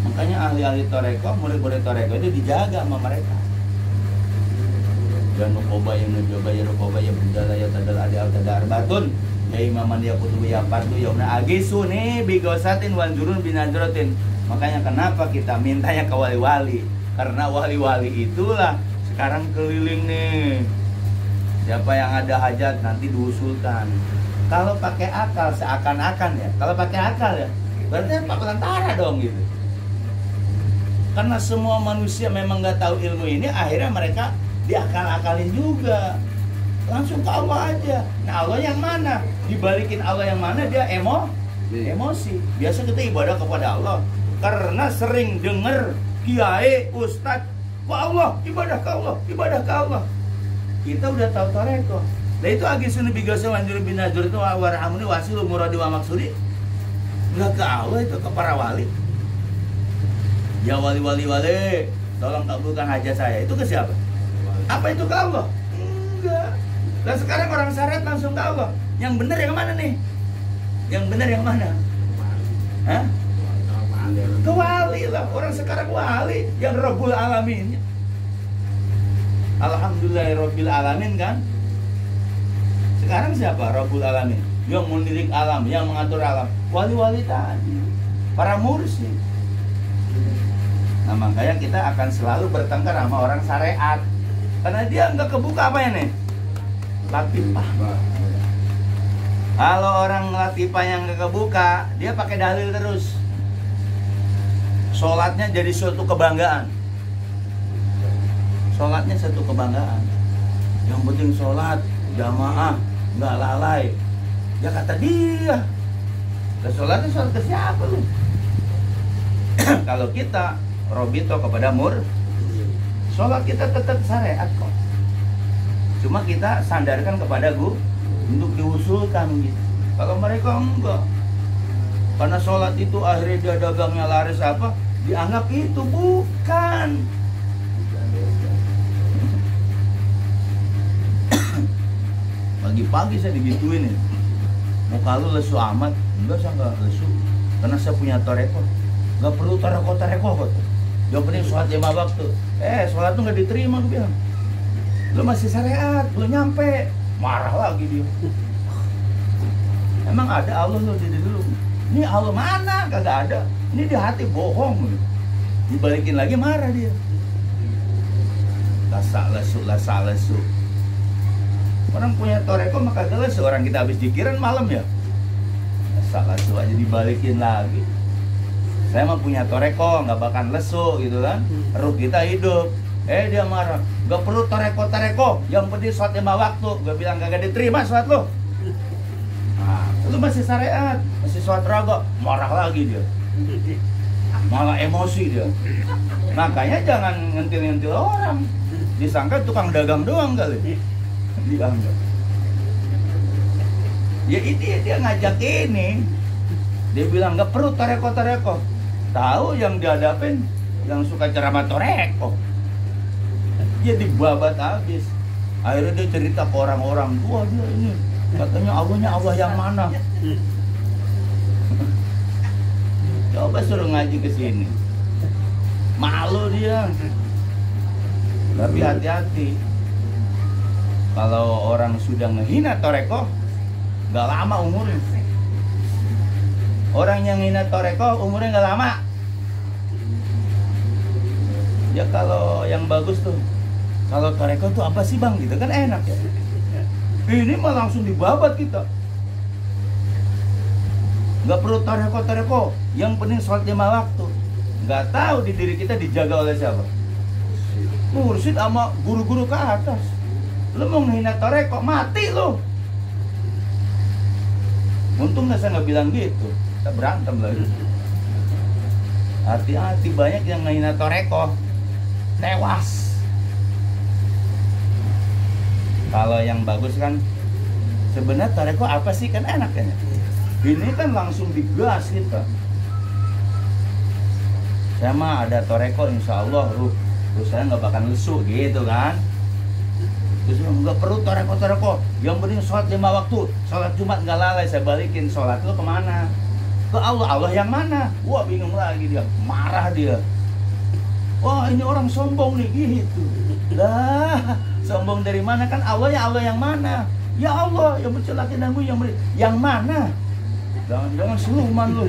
Makanya ahli-ahli toreko, murid-murid toreko itu dijaga sama mereka. Dan Nuqobah yang Nujabar, ya Nuqobah yang Bundala, ya Tadal Adi Al-Tadar Batun, ya Imaman ya Kutubu ya Pardu, ya Una Agisu nih Bigosatin Wanjurun Binajrotin. Makanya kenapa kita mintanya ke wali-wali? Karena wali-wali itulah sekarang keliling nih. Siapa yang ada hajat nanti diusulkan. Kalau pakai akal seakan-akan ya. Kalau pakai akal ya, berarti Pak Pelantara dong gitu. Karena semua manusia memang nggak tahu ilmu ini, akhirnya mereka diakal-akalin juga. Langsung ke Allah aja. Nah Allah yang mana? Dibalikin Allah yang mana dia emosi. Biasa kita ibadah kepada Allah karena sering dengar kiai, ustadz, wah Allah, ibadah ke Allah, ibadah ke Allah. Kita udah tahu toreko. Nah itu agisun bigasa wanjur binajur itu warhamuni wasilu muradi wa maksudi. Enggak ke Allah, itu ke para wali. Ya wali, tolong kabulkan hajat saya. Itu ke siapa? Apa itu ke Allah? Enggak. Nah sekarang orang syariat langsung ke Allah. Yang benar yang mana nih? Yang benar yang mana? Hah? Ke wali lah. Orang sekarang wali yang Rabbul Alamin. Alhamdulillahirabbil alamin kan? Sekarang siapa Rabbul Alamin? Yang menilik alam, yang mengatur alam. Wali-wali tadi, para mursyid. Nah makanya kita akan selalu bertengkar sama orang syariat. Karena dia nggak kebuka apa ya nih? Latifah. Kalau orang latifah yang nggak kebuka, dia pakai dalil terus. Sholatnya jadi suatu kebanggaan. Sholatnya satu kebanggaan. Yang penting sholat jamaah, nggak lalai. Ya kata dia. Ke sholatnya sholat ke siapa lu? Kalau kita robito kepada sholat kita tetap syariat kok. Cuma kita sandarkan kepada untuk diusulkan gitu. Kalau mereka enggak. Karena sholat itu akhirnya dia dagangnya laris apa? Dianggap itu bukan. Pagi-pagi saya digituin ya. Muka lu lesu amat. Enggak, saya enggak lesu. Karena saya punya toreko. Enggak perlu toreko kok. Yang penting sholat 5 waktu. Sholat tuh enggak diterima gue bilang. Lu masih syariat, belum nyampe. Marah lagi dia. Emang ada Allah lu di dulu. Ini Allah mana? Kagak ada. Ini di hati bohong. Dibalikin lagi marah dia. Lasa lesu. Orang punya toreko maka kagak lesu. Orang kita habis jikiran malam ya. Lasa lesu aja dibalikin lagi. Saya mah punya toreko, nggak bakal lesu gitu kan. Ruh kita hidup. Dia marah. Gak perlu toreko, yang penting sholat 5 waktu. Gue bilang kagak diterima sholat lu. Nah, lu masih syariat, masih sholat raga, marah lagi dia. Malah emosi dia. Makanya jangan ngentil-ngentil orang. Disangka tukang dagang doang kali. Dianggap. Ya itu dia ngajak ini. Dia bilang gak perlu toreko. Tahu yang dihadapin yang suka ceramah toreko. Dia dibabat habis. Akhirnya dia cerita ke orang-orang, wah dia ini katanya Allahnya Allah yang mana? Coba suruh ngaji ke sini, malu dia. Tapi hati-hati, kalau orang sudah ngehina toreko, gak lama umurnya. Orang yang hina toreko umurnya gak lama. Ya kalau yang bagus tuh. Kalau toreko tuh apa sih bang? Gitu kan enak ya. Ini mah langsung dibabat kita. Gak perlu toreko. Yang penting sholat 5 waktu. Gak tahu di diri kita dijaga oleh siapa. Mursyid sama guru-guru ke atas. Lu mau menghina toreko, mati lu. Untung saya nggak bilang gitu. Kita berantem lagi. Hati-hati, banyak yang menghina toreko. Tewas. Kalau yang bagus kan sebenarnya toreko apa sih, kan enak kan ya. Ini kan langsung digas kita. Saya mah ada toreko insya Allah terus saya nggak bakal lesu gitu kan. Terus nggak perlu toreko. Yang penting sholat 5 waktu. Sholat Jumat nggak lalai. Saya balikin, sholat lu kemana? Ke Allah. Allah yang mana? Wah bingung lagi dia. Marah dia. Wah ini orang sombong nih gitu. Lah sombong dari mana? Kan Allah yang mana? Ya Allah yang mencelakin dan yang mana? Jangan siluman lu.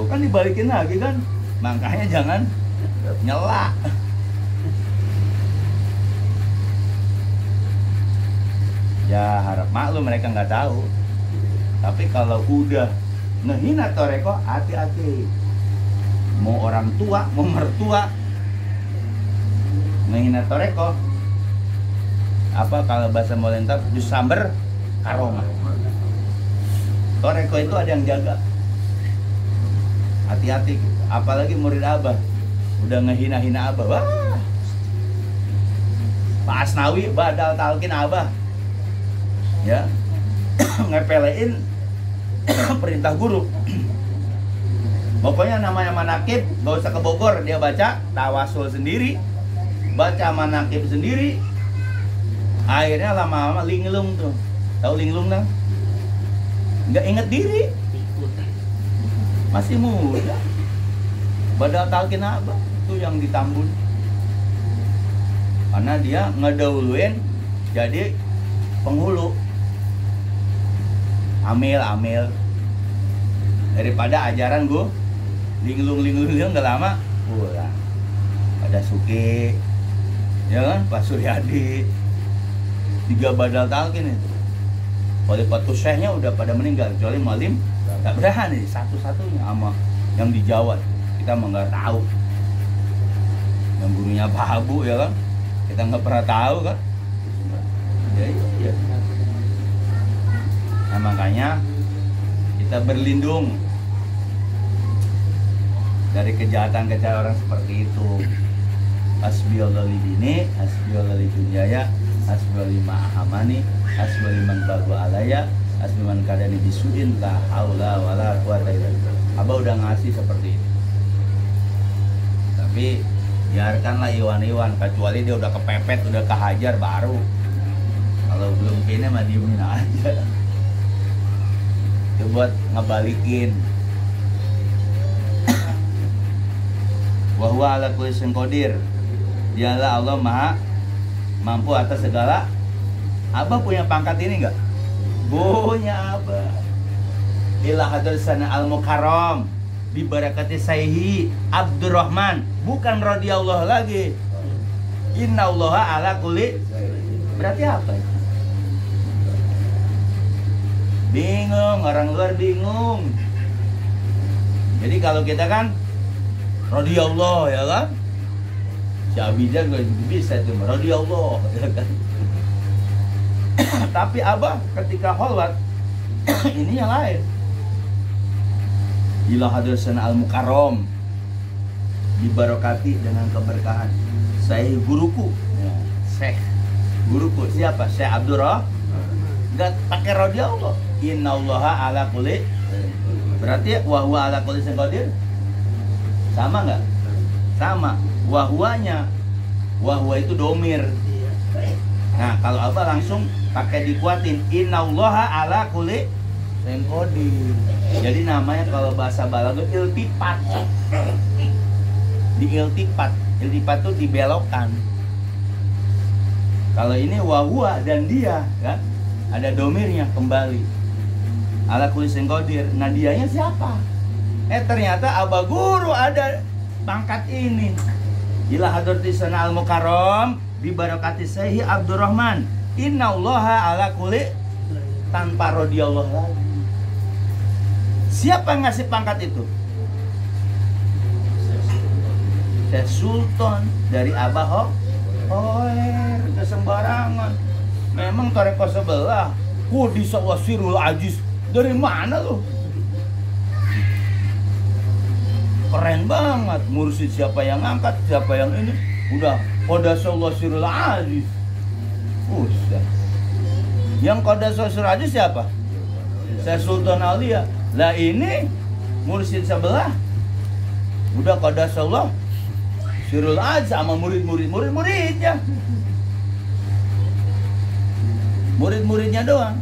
Kan dibalikin lagi kan. Makanya jangan nyela. Ya harap maklum mereka nggak tahu. Tapi kalau udah ngehina toreko, hati-hati. Mau orang tua, mau mertua, ngehina toreko. Apa kalau bahasa Molentar disamber karomah. Toreko itu ada yang jaga. Hati-hati. Apalagi murid Abah udah ngehina-hina Abah. Wah. Pak Asnawi badal talkin Abah. Ya. Ngepelein perintah guru. Pokoknya namanya manakib gak usah ke Bogor, dia baca tawasul sendiri, baca manakib sendiri. Akhirnya lama-lama linglung tuh. Tahu linglung kan? Nggak inget diri. Masih muda. Badal talkin Abah itu yang ditambun. Karena dia ngedahuluin jadi penghulu. Amil daripada ajaran gue linglung nggak lama pulang. Ada Suki, ya kan, Pak Suryadi, 3 badal talkin itu. Oleh Patu Syekhnya udah pada meninggal, kecuali Malim tak berani satu-satunya sama yang di Jawa. Kita mah nggak tahu. Yang gurunya Pak Habu ya kan, kita nggak pernah tahu kan. Ya. Nah makanya kita berlindung dari kejahatan-kejahatan orang seperti itu. Hasbiyallahu li dini, hasbiyallahu li dunyaya, hasbiyallahu lima ahamani, hasbiyallahu liman bagu alaya, hasbiyallahu man kadani bisuin la haula wala quwata illa billah. Abah udah ngasih seperti itu. Tapi biarkanlah Iwan, kecuali dia udah kepepet, udah kehajar baru. Kalau belum kini mah diemin aja. Itu buat ngebalikin. Wa huwa ala kulli syai'in qadir. Dialah Allah Maha mampu atas segala. Abah punya pangkat ini enggak? Punya Abah. Ila hadrasana al-mukarram bi barakati Sayhi Abdurrahman, bukan radhiyallahu lagi. Innallaha ala kulli. Berarti apa itu? Bingung, orang luar bingung. Jadi kalau kita kan radhiyallahu ya kan? Si Abidjan gak bisa itu radhiyallahu ya kan? Tapi Abah ketika kholwat ini yang lain. Ila hadrasana al-mukarram dibarokati dengan keberkahan saya guruku ya. Syekh guruku siapa? Syekh Abdurrahman. Enggak pakai radhiyallahu. Innallaha ala kulli. Berarti wa huwa ala kulli syai'in qadir. Sama enggak? Sama. Wahwanya wahwa itu domir. Nah, kalau Abah langsung pakai dikuatin innallaha ala kulli syai'in qadir. Jadi namanya kalau bahasa balaghah iltifat. Di iltifat itu dibelokkan. Kalau ini wahwa dan dia kan ada domirnya kembali. Ala kulli syai'in qadir. Nah, dianya siapa? Ternyata Abah guru ada pangkat ini. Ila hadratisana al-mukarram bi barakati Sayhi Abdurrahman. Innallaha ala kulli tanpa radhiyallahu lagi. Siapa yang ngasih pangkat itu? Syekh Sultan dari Abah Hoer. Itu sembarangan. Memang tarekat sebelah Qudisa wasirul aziz. Dari mana lu? Keren banget. Mursyid siapa yang ngangkat, siapa yang ini. Udah Qudisa wasirul aziz. Usah. Yang Qudisa wasirul aziz siapa? Syekh Sultan Aulia. Lah ini mursyid sebelah udah Qudisa wasirul aziz sama murid-muridnya. Murid-muridnya doang.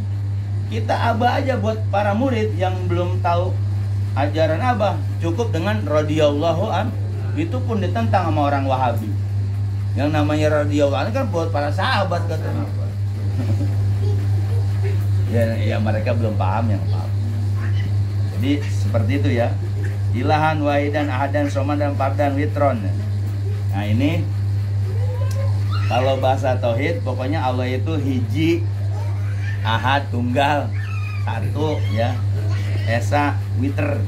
Kita Abah aja buat para murid yang belum tahu ajaran Abah cukup dengan radhiyallahu an. Itu pun ditentang sama orang Wahabi. Yang namanya radhiyallahu an kan buat para sahabat katanya. ya mereka belum paham yang paham. Jadi seperti itu ya. Ilahan wahidan ahadan soman dan fardan witron. Nah ini kalau bahasa tauhid pokoknya Allah itu hiji, ahad, tunggal, satu ya, esa, witer.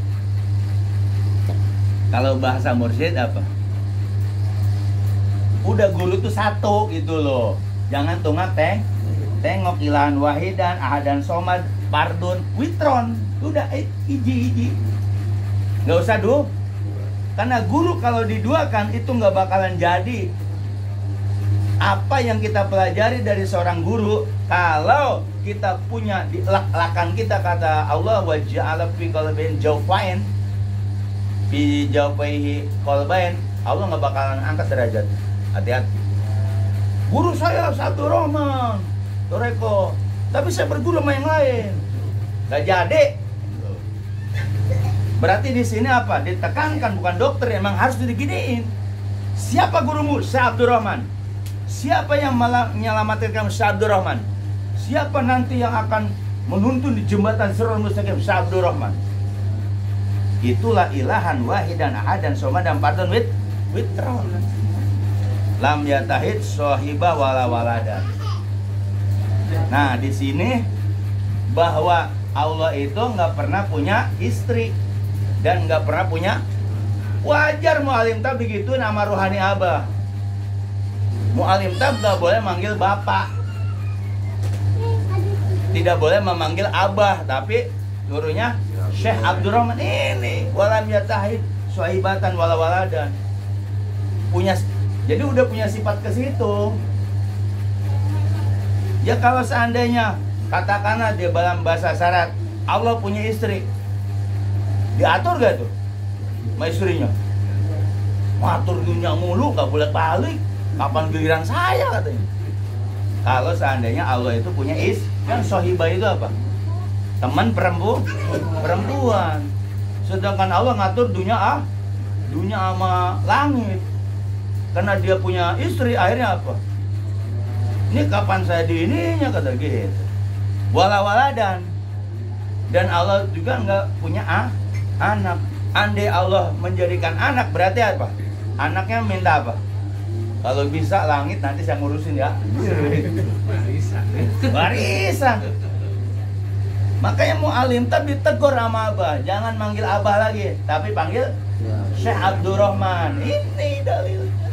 Kalau bahasa mursyid apa? Udah guru tuh satu gitu loh. Jangan tunggak tengok ilahan wahidan ahadan somad fardun witron. Udah hiji. Nggak usah dua. Karena guru kalau diduakan itu nggak bakalan jadi. Apa yang kita pelajari dari seorang guru, kalau kita punya di lakan kita, kata Allah wa ja'ala fi qalbain jawfain fi jawfaihi qalbain, Allah nggak bakalan angkat derajat. Hati-hati. Guru saya Abdurrahman Toreko, tapi saya berguru sama yang lain, nggak jadi. Berarti di sini apa? Ditekankan, bukan dokter, emang harus diginiin. Siapa gurumu? Syekh Abdurrahman. Siapa yang menyelamatkan kamu? Syekh Abdurrahman. Siapa nanti yang akan menuntun di jembatan Siratal Mustaqim? Syekh Abdurrahman. Itulah ilahan wahidan ahadan somadan fardun witron. Lam yatahid sohibah wala waladan. Nah, di sini bahwa Allah itu nggak pernah punya istri dan nggak pernah punya. Wajar mu'alim tab begitu nama ruhani Abah. Mu'alim tab nggak boleh manggil bapak, tidak boleh memanggil Abah, tapi gurunya Syekh Abdurrahman ini. Walam yatahid suaibatan wala waladan. Punya, jadi udah punya sifat ke situ. Ya kalau seandainya katakanlah dia dalam bahasa syarat Allah punya istri, diatur gak tuh sama istrinya? Matur dunia mulu, gak boleh balik. Kapan giliran saya katanya? Kalau seandainya Allah itu punya kan sohibah itu apa? Teman perempuan. Sedangkan Allah ngatur dunia sama langit. Karena dia punya istri, akhirnya apa? Ini kapan saya di ininya kata gitu. Wala-waladan. Dan Allah juga nggak punya anak. Andai Allah menjadikan anak berarti apa? Anaknya minta apa? Kalau bisa langit nanti saya ngurusin ya. Warisan. Makanya mu'alim tapi ditegur sama abah. Jangan manggil abah lagi, tapi panggil Syekh Abdurrahman. Ini dalilnya.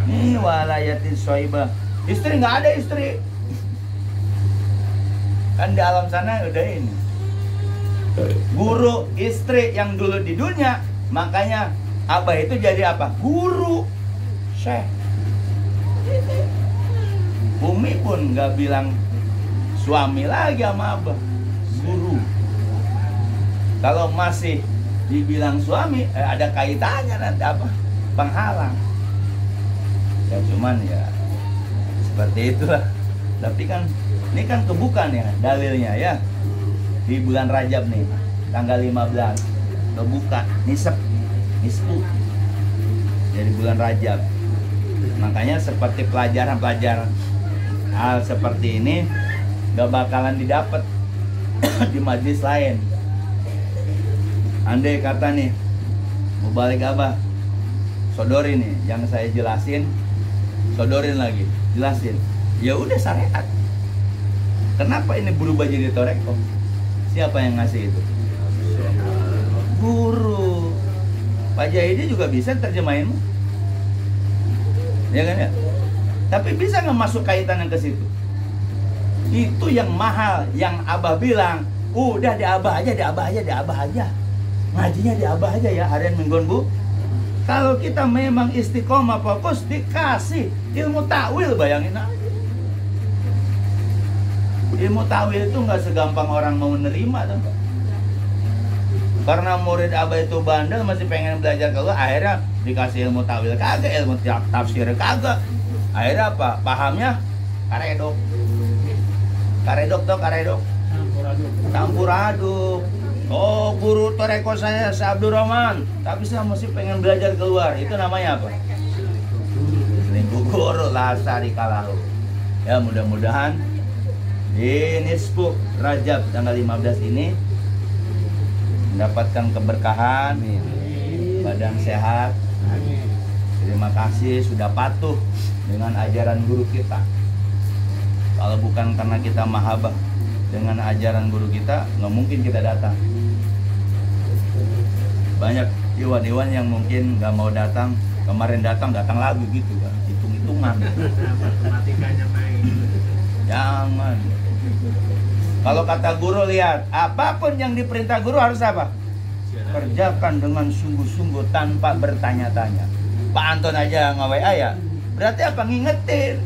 Ini walayatin soibah. Istri nggak ada istri. Kan di alam sana udah ini. Guru istri yang dulu di dunia, makanya abah itu jadi apa? Guru. Syekh. Umi pun nggak bilang suami lagi sama abah. Guru. Kalau masih dibilang suami, ada kaitannya nanti apa? Penghalang. Ya cuman ya seperti itulah. Tapi kan ini kan kebuka nih dalilnya ya. Di bulan Rajab nih, tanggal 15 kebuka nisfu dari bulan Rajab. Makanya seperti pelajaran-pelajaran hal seperti ini gak bakalan didapat di majelis lain. Andai kata nih mau balik abah, sodorin nih yang saya jelasin, sodorin lagi, jelasin. Ya udah syariat. Kenapa ini berubah jadi toreko? Siapa yang ngasih itu? Guru. Pak Jahidi juga bisa terjemahinmu, ya kan ya? Tapi bisa nggak masuk kaitan yang ke situ? Itu yang mahal, yang abah bilang, udah di abah aja, di abah aja, di abah aja. Ngajinya di abah aja ya, harian mingguan bu. Kalau kita memang istiqomah fokus, dikasih ilmu takwil, bayangin aja. Ilmu takwil itu nggak segampang orang mau menerima, tuh. Karena murid abah itu bandel, masih pengen belajar keluar, akhirnya dikasih ilmu takwil kagak, ilmu tafsir kagak. Akhirnya apa? Pahamnya karedok. Karedok tuh karedok. Campur aduk. Oh, guru toreko saya Abdurrahman, tapi saya masih pengen belajar keluar. Itu namanya apa? Selingkuh guru lasari kalahu. Ya mudah-mudahan di nisfu Rajab tanggal 15 ini mendapatkan keberkahan, badan sehat. Terima kasih sudah patuh dengan ajaran guru kita. Kalau bukan karena kita mahabbah dengan ajaran guru kita, nggak mungkin kita datang. Banyak iwan-iwan yang mungkin nggak mau datang, kemarin datang lagi gitu kan, hitung-hitungan. Matematikanya main. Jangan. Kalau kata guru, lihat, apapun yang diperintah guru harus apa? Kerjakan dengan sungguh-sungguh tanpa bertanya-tanya. Pak Anton aja nge-WA ya, berarti apa? Ngingetin.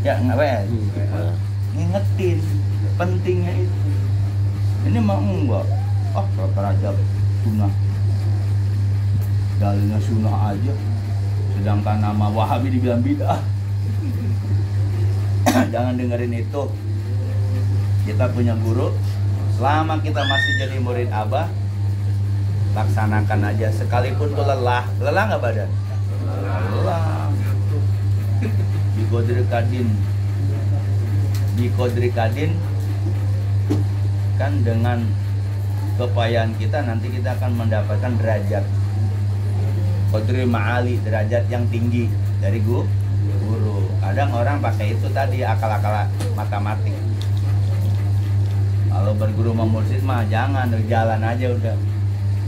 Ya nge-WA, ngingetin pentingnya itu. Ini mah enggak. Oh, berapa Rajab sunnah, dalilnya sunnah aja, sedangkan nama Wahabi dibilang bid'ah. Jangan dengerin itu. Kita punya guru, selama kita masih jadi murid abah, laksanakan aja, sekalipun tuh lelah nggak badan? Lelah. Di Qadri Kadin kan dengan kepayahan kita nanti kita akan mendapatkan derajat Qadri Ma'ali, derajat yang tinggi dari guru. Kadang orang pakai itu tadi akal-akal matematik. Kalau berguru sama mursyid mah jangan, jalan aja udah.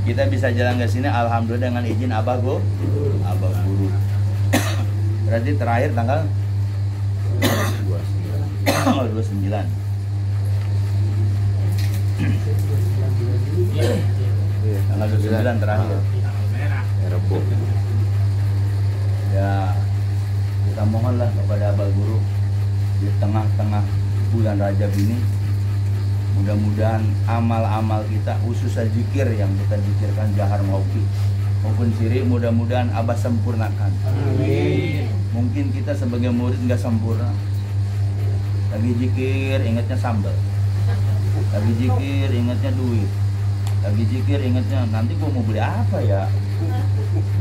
Kita bisa jalan ke sini alhamdulillah dengan izin abah guru. Berarti terakhir tanggal 29. Tanggal 29 terakhir. Rebo. Ya, kita mohonlah kepada abah guru di tengah-tengah bulan Rajab ini, mudah-mudahan amal-amal kita, khususnya zikir yang kita zikirkan jahar maupun siri, mudah-mudahan abah sempurnakan. Amin. Mungkin kita sebagai murid nggak sempurna. Lagi zikir ingatnya sambal, lagi zikir ingatnya duit, lagi zikir ingatnya nanti gua mau beli apa ya,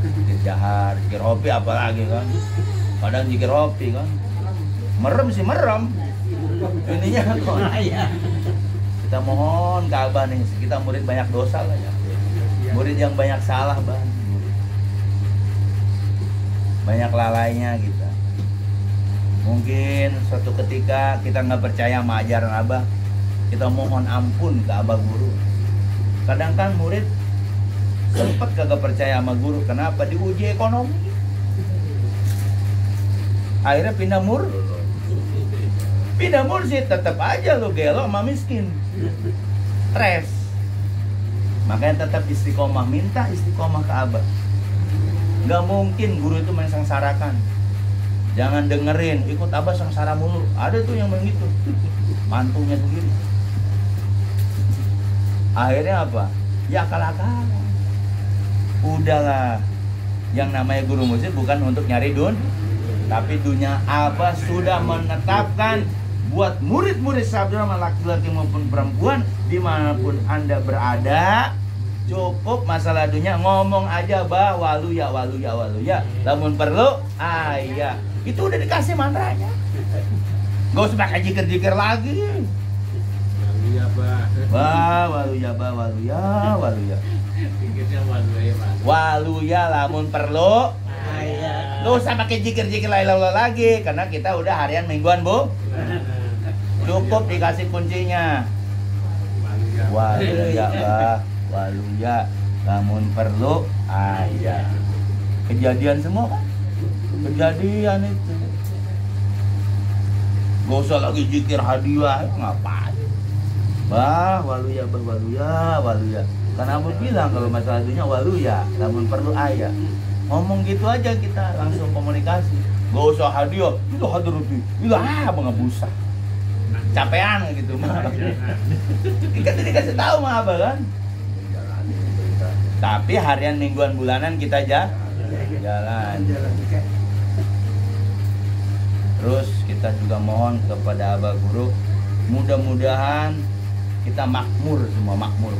zikir jahar, zikir hobi apalagi kan, kadang zikir hobi kan, Merem sih merem. Ininya kok. Kita mohon ke Abah nih, kita murid banyak dosa lah ya. Murid yang banyak salah, Bang. Banyak lalainya kita. Mungkin suatu ketika kita nggak percaya sama ajaran Abah, kita mohon ampun ke Abah Guru. Kadang kan murid sempat kagak percaya sama guru, kenapa? Diuji ekonomi. Akhirnya pindah mursyid, tetap aja lo gelo sama miskin. Stres. Makanya tetap istiqomah, minta istiqomah ke Abah. Nggak mungkin guru itu mensengsarakan. Jangan dengerin, ikut Abah sengsara mulu. Ada tuh yang begitu, mantunya sendiri. Akhirnya apa? Ya akal-akalan. Udahlah, yang namanya guru musik bukan untuk nyari tapi dunia. Abah sudah menetapkan buat murid-murid sabda laki-laki maupun perempuan dimanapun Anda berada, cukup masalah dunia ngomong aja bah waluya. Namun perlu ayah itu udah dikasih mantranya, gak usah pakai jikir-jikir lagi. Waluya. Waluya lamun perlu. Gak usah pakai jikir-jikir lagi, karena kita udah harian mingguan, Bu. Cukup dikasih kuncinya. Waluya lamun perlu ayah. Kejadian semua kan? Kejadian itu. Gak usah lagi jikir hadiah, ngapain? Waluya. Karena Abu bilang kalau masalah dunia waluya, namun perlu ayah. Ngomong gitu aja kita langsung komunikasi. Gak usah hadiah, itu hadiruti, itu mengebusa. Capean gitu mah. Kita dikasih tahu mah Abah kan. Tapi harian, mingguan, bulanan kita jalan. Terus kita juga mohon kepada Abah Guru, mudah-mudahan kita makmur semua, makmur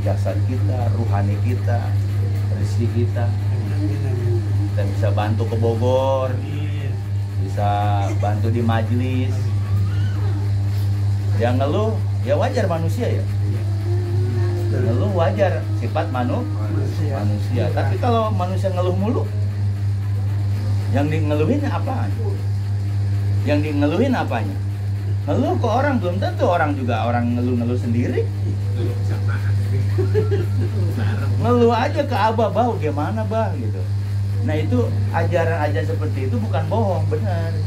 jasad kita, ruhani kita, rezeki kita. Kita bisa bantu ke Bogor, bisa bantu di majelis. Yang ngeluh ya wajar, manusia ya. Ngeluh wajar, sifat manusia. Tapi kalau manusia ngeluh mulu, yang ngeluhin apanya? Ngeluh ke orang, belum tentu orang juga orang ngeluh sendiri. Ngeluh aja ke Abah, bah gimana bah gitu. Nah itu ajaran seperti itu bukan bohong, benar.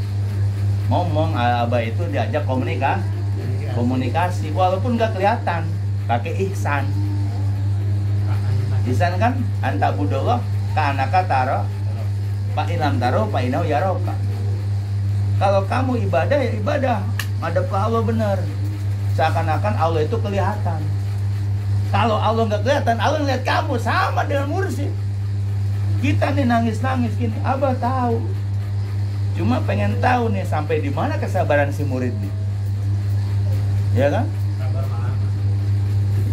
Ngomong Abah itu diajak komunikasi walaupun nggak kelihatan, pakai ihsan. Ihsan kan anta budollah ka anaka taro pak ilam taro pak inau yaroka. Kalau kamu ibadah ya ibadah, ngadep ke Allah benar. Seakan-akan Allah itu kelihatan. Kalau Allah nggak kelihatan, Allah ngeliat kamu, sama dengan mursyid. Kita nih nangis-nangis gini, Abah tahu. Cuma pengen tahu nih sampai di mana kesabaran si murid nih. Ya kan?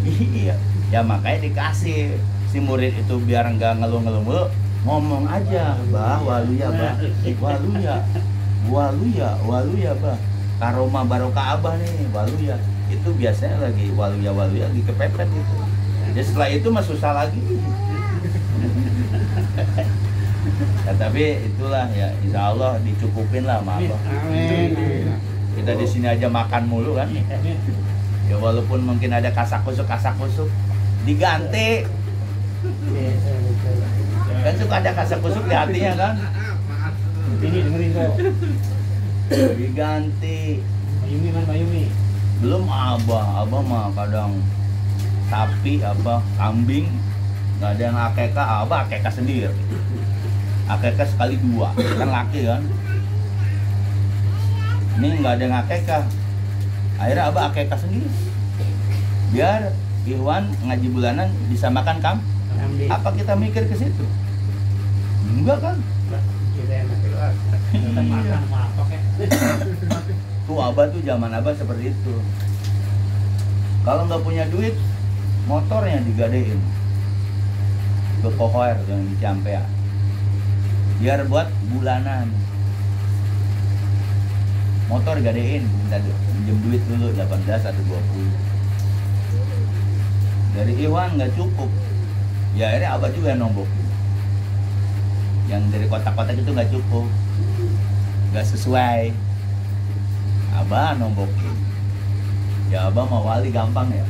Iya. Ya makanya dikasih si murid itu biar nggak ngeluh-ngeluh mulu, ngomong aja, bah waluya bah, waluya bah. Karoma barokah Abah nih, waluya. Itu biasanya lagi waluya lagi kepepet itu. Ya setelah itu mah susah lagi. Ya, tapi itulah ya, insya Allah dicukupin lah sama Abah. Kita di sini aja makan mulu kan. Ya walaupun mungkin ada kasak kusuk diganti. Kan suka ada kasak kusuk di hatinya kan. Ini dengerin kok. Diganti. Mayumi. Belum Abah mah kadang sapi kambing, nggak ada yang akekah, Abah akekah sendiri. Akekah sekali 2, kan laki kan. Ini nggak ada yang akekah, akhirnya Abah akekah sendiri. Biar Iwan ngaji bulanan bisa makan kambing. Apa kita mikir ke situ? Enggak kan? Tuh Abah tuh zaman Abah seperti itu. Kalau nggak punya duit, motornya digadein ke Kohoer yang di Ciampea, biar buat bulanan. motor gadein, minta pinjem duit dulu 18 atau 20. Dari Iwan nggak cukup, ya akhirnya abah juga yang nombokin. Yang dari kotak-kotak itu nggak cukup, nggak sesuai, abah nombokin. Ya abah mau wali gampang ya.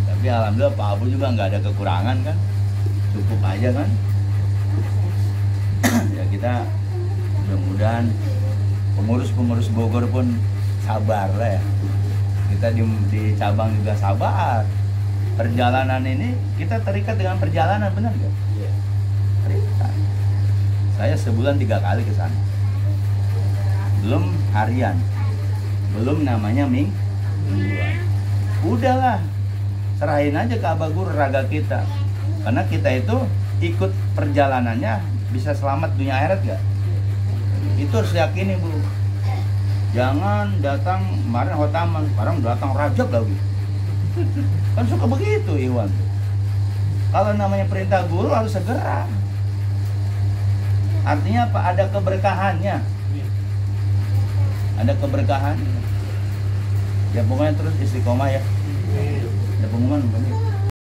Tapi alhamdulillah Pak Abu juga nggak ada kekurangan kan, cukup aja kan. Ya kita mudah-mudahan pengurus-pengurus Bogor pun sabar lah ya. Kita di cabang juga sabar. Perjalanan ini kita terikat dengan perjalanan, benar nggak? Iya. Terikat. Saya sebulan 3 kali ke sana. Belum harian, belum namanya mingguan. Udahlah, serahin aja ke Abah Guru raga kita. Karena kita itu ikut perjalanannya bisa selamat dunia akhirat nggak? Itu harus yakini, Bu. Jangan datang kemarin Hotaman, sekarang datang Rajab lagi. Kan suka begitu Iwan. Kalau namanya perintah guru harus segera. Artinya apa? Ada keberkahannya. Ada keberkahannya. Ya pokoknya terus istiqomah ya. Ada pengumuman bukan?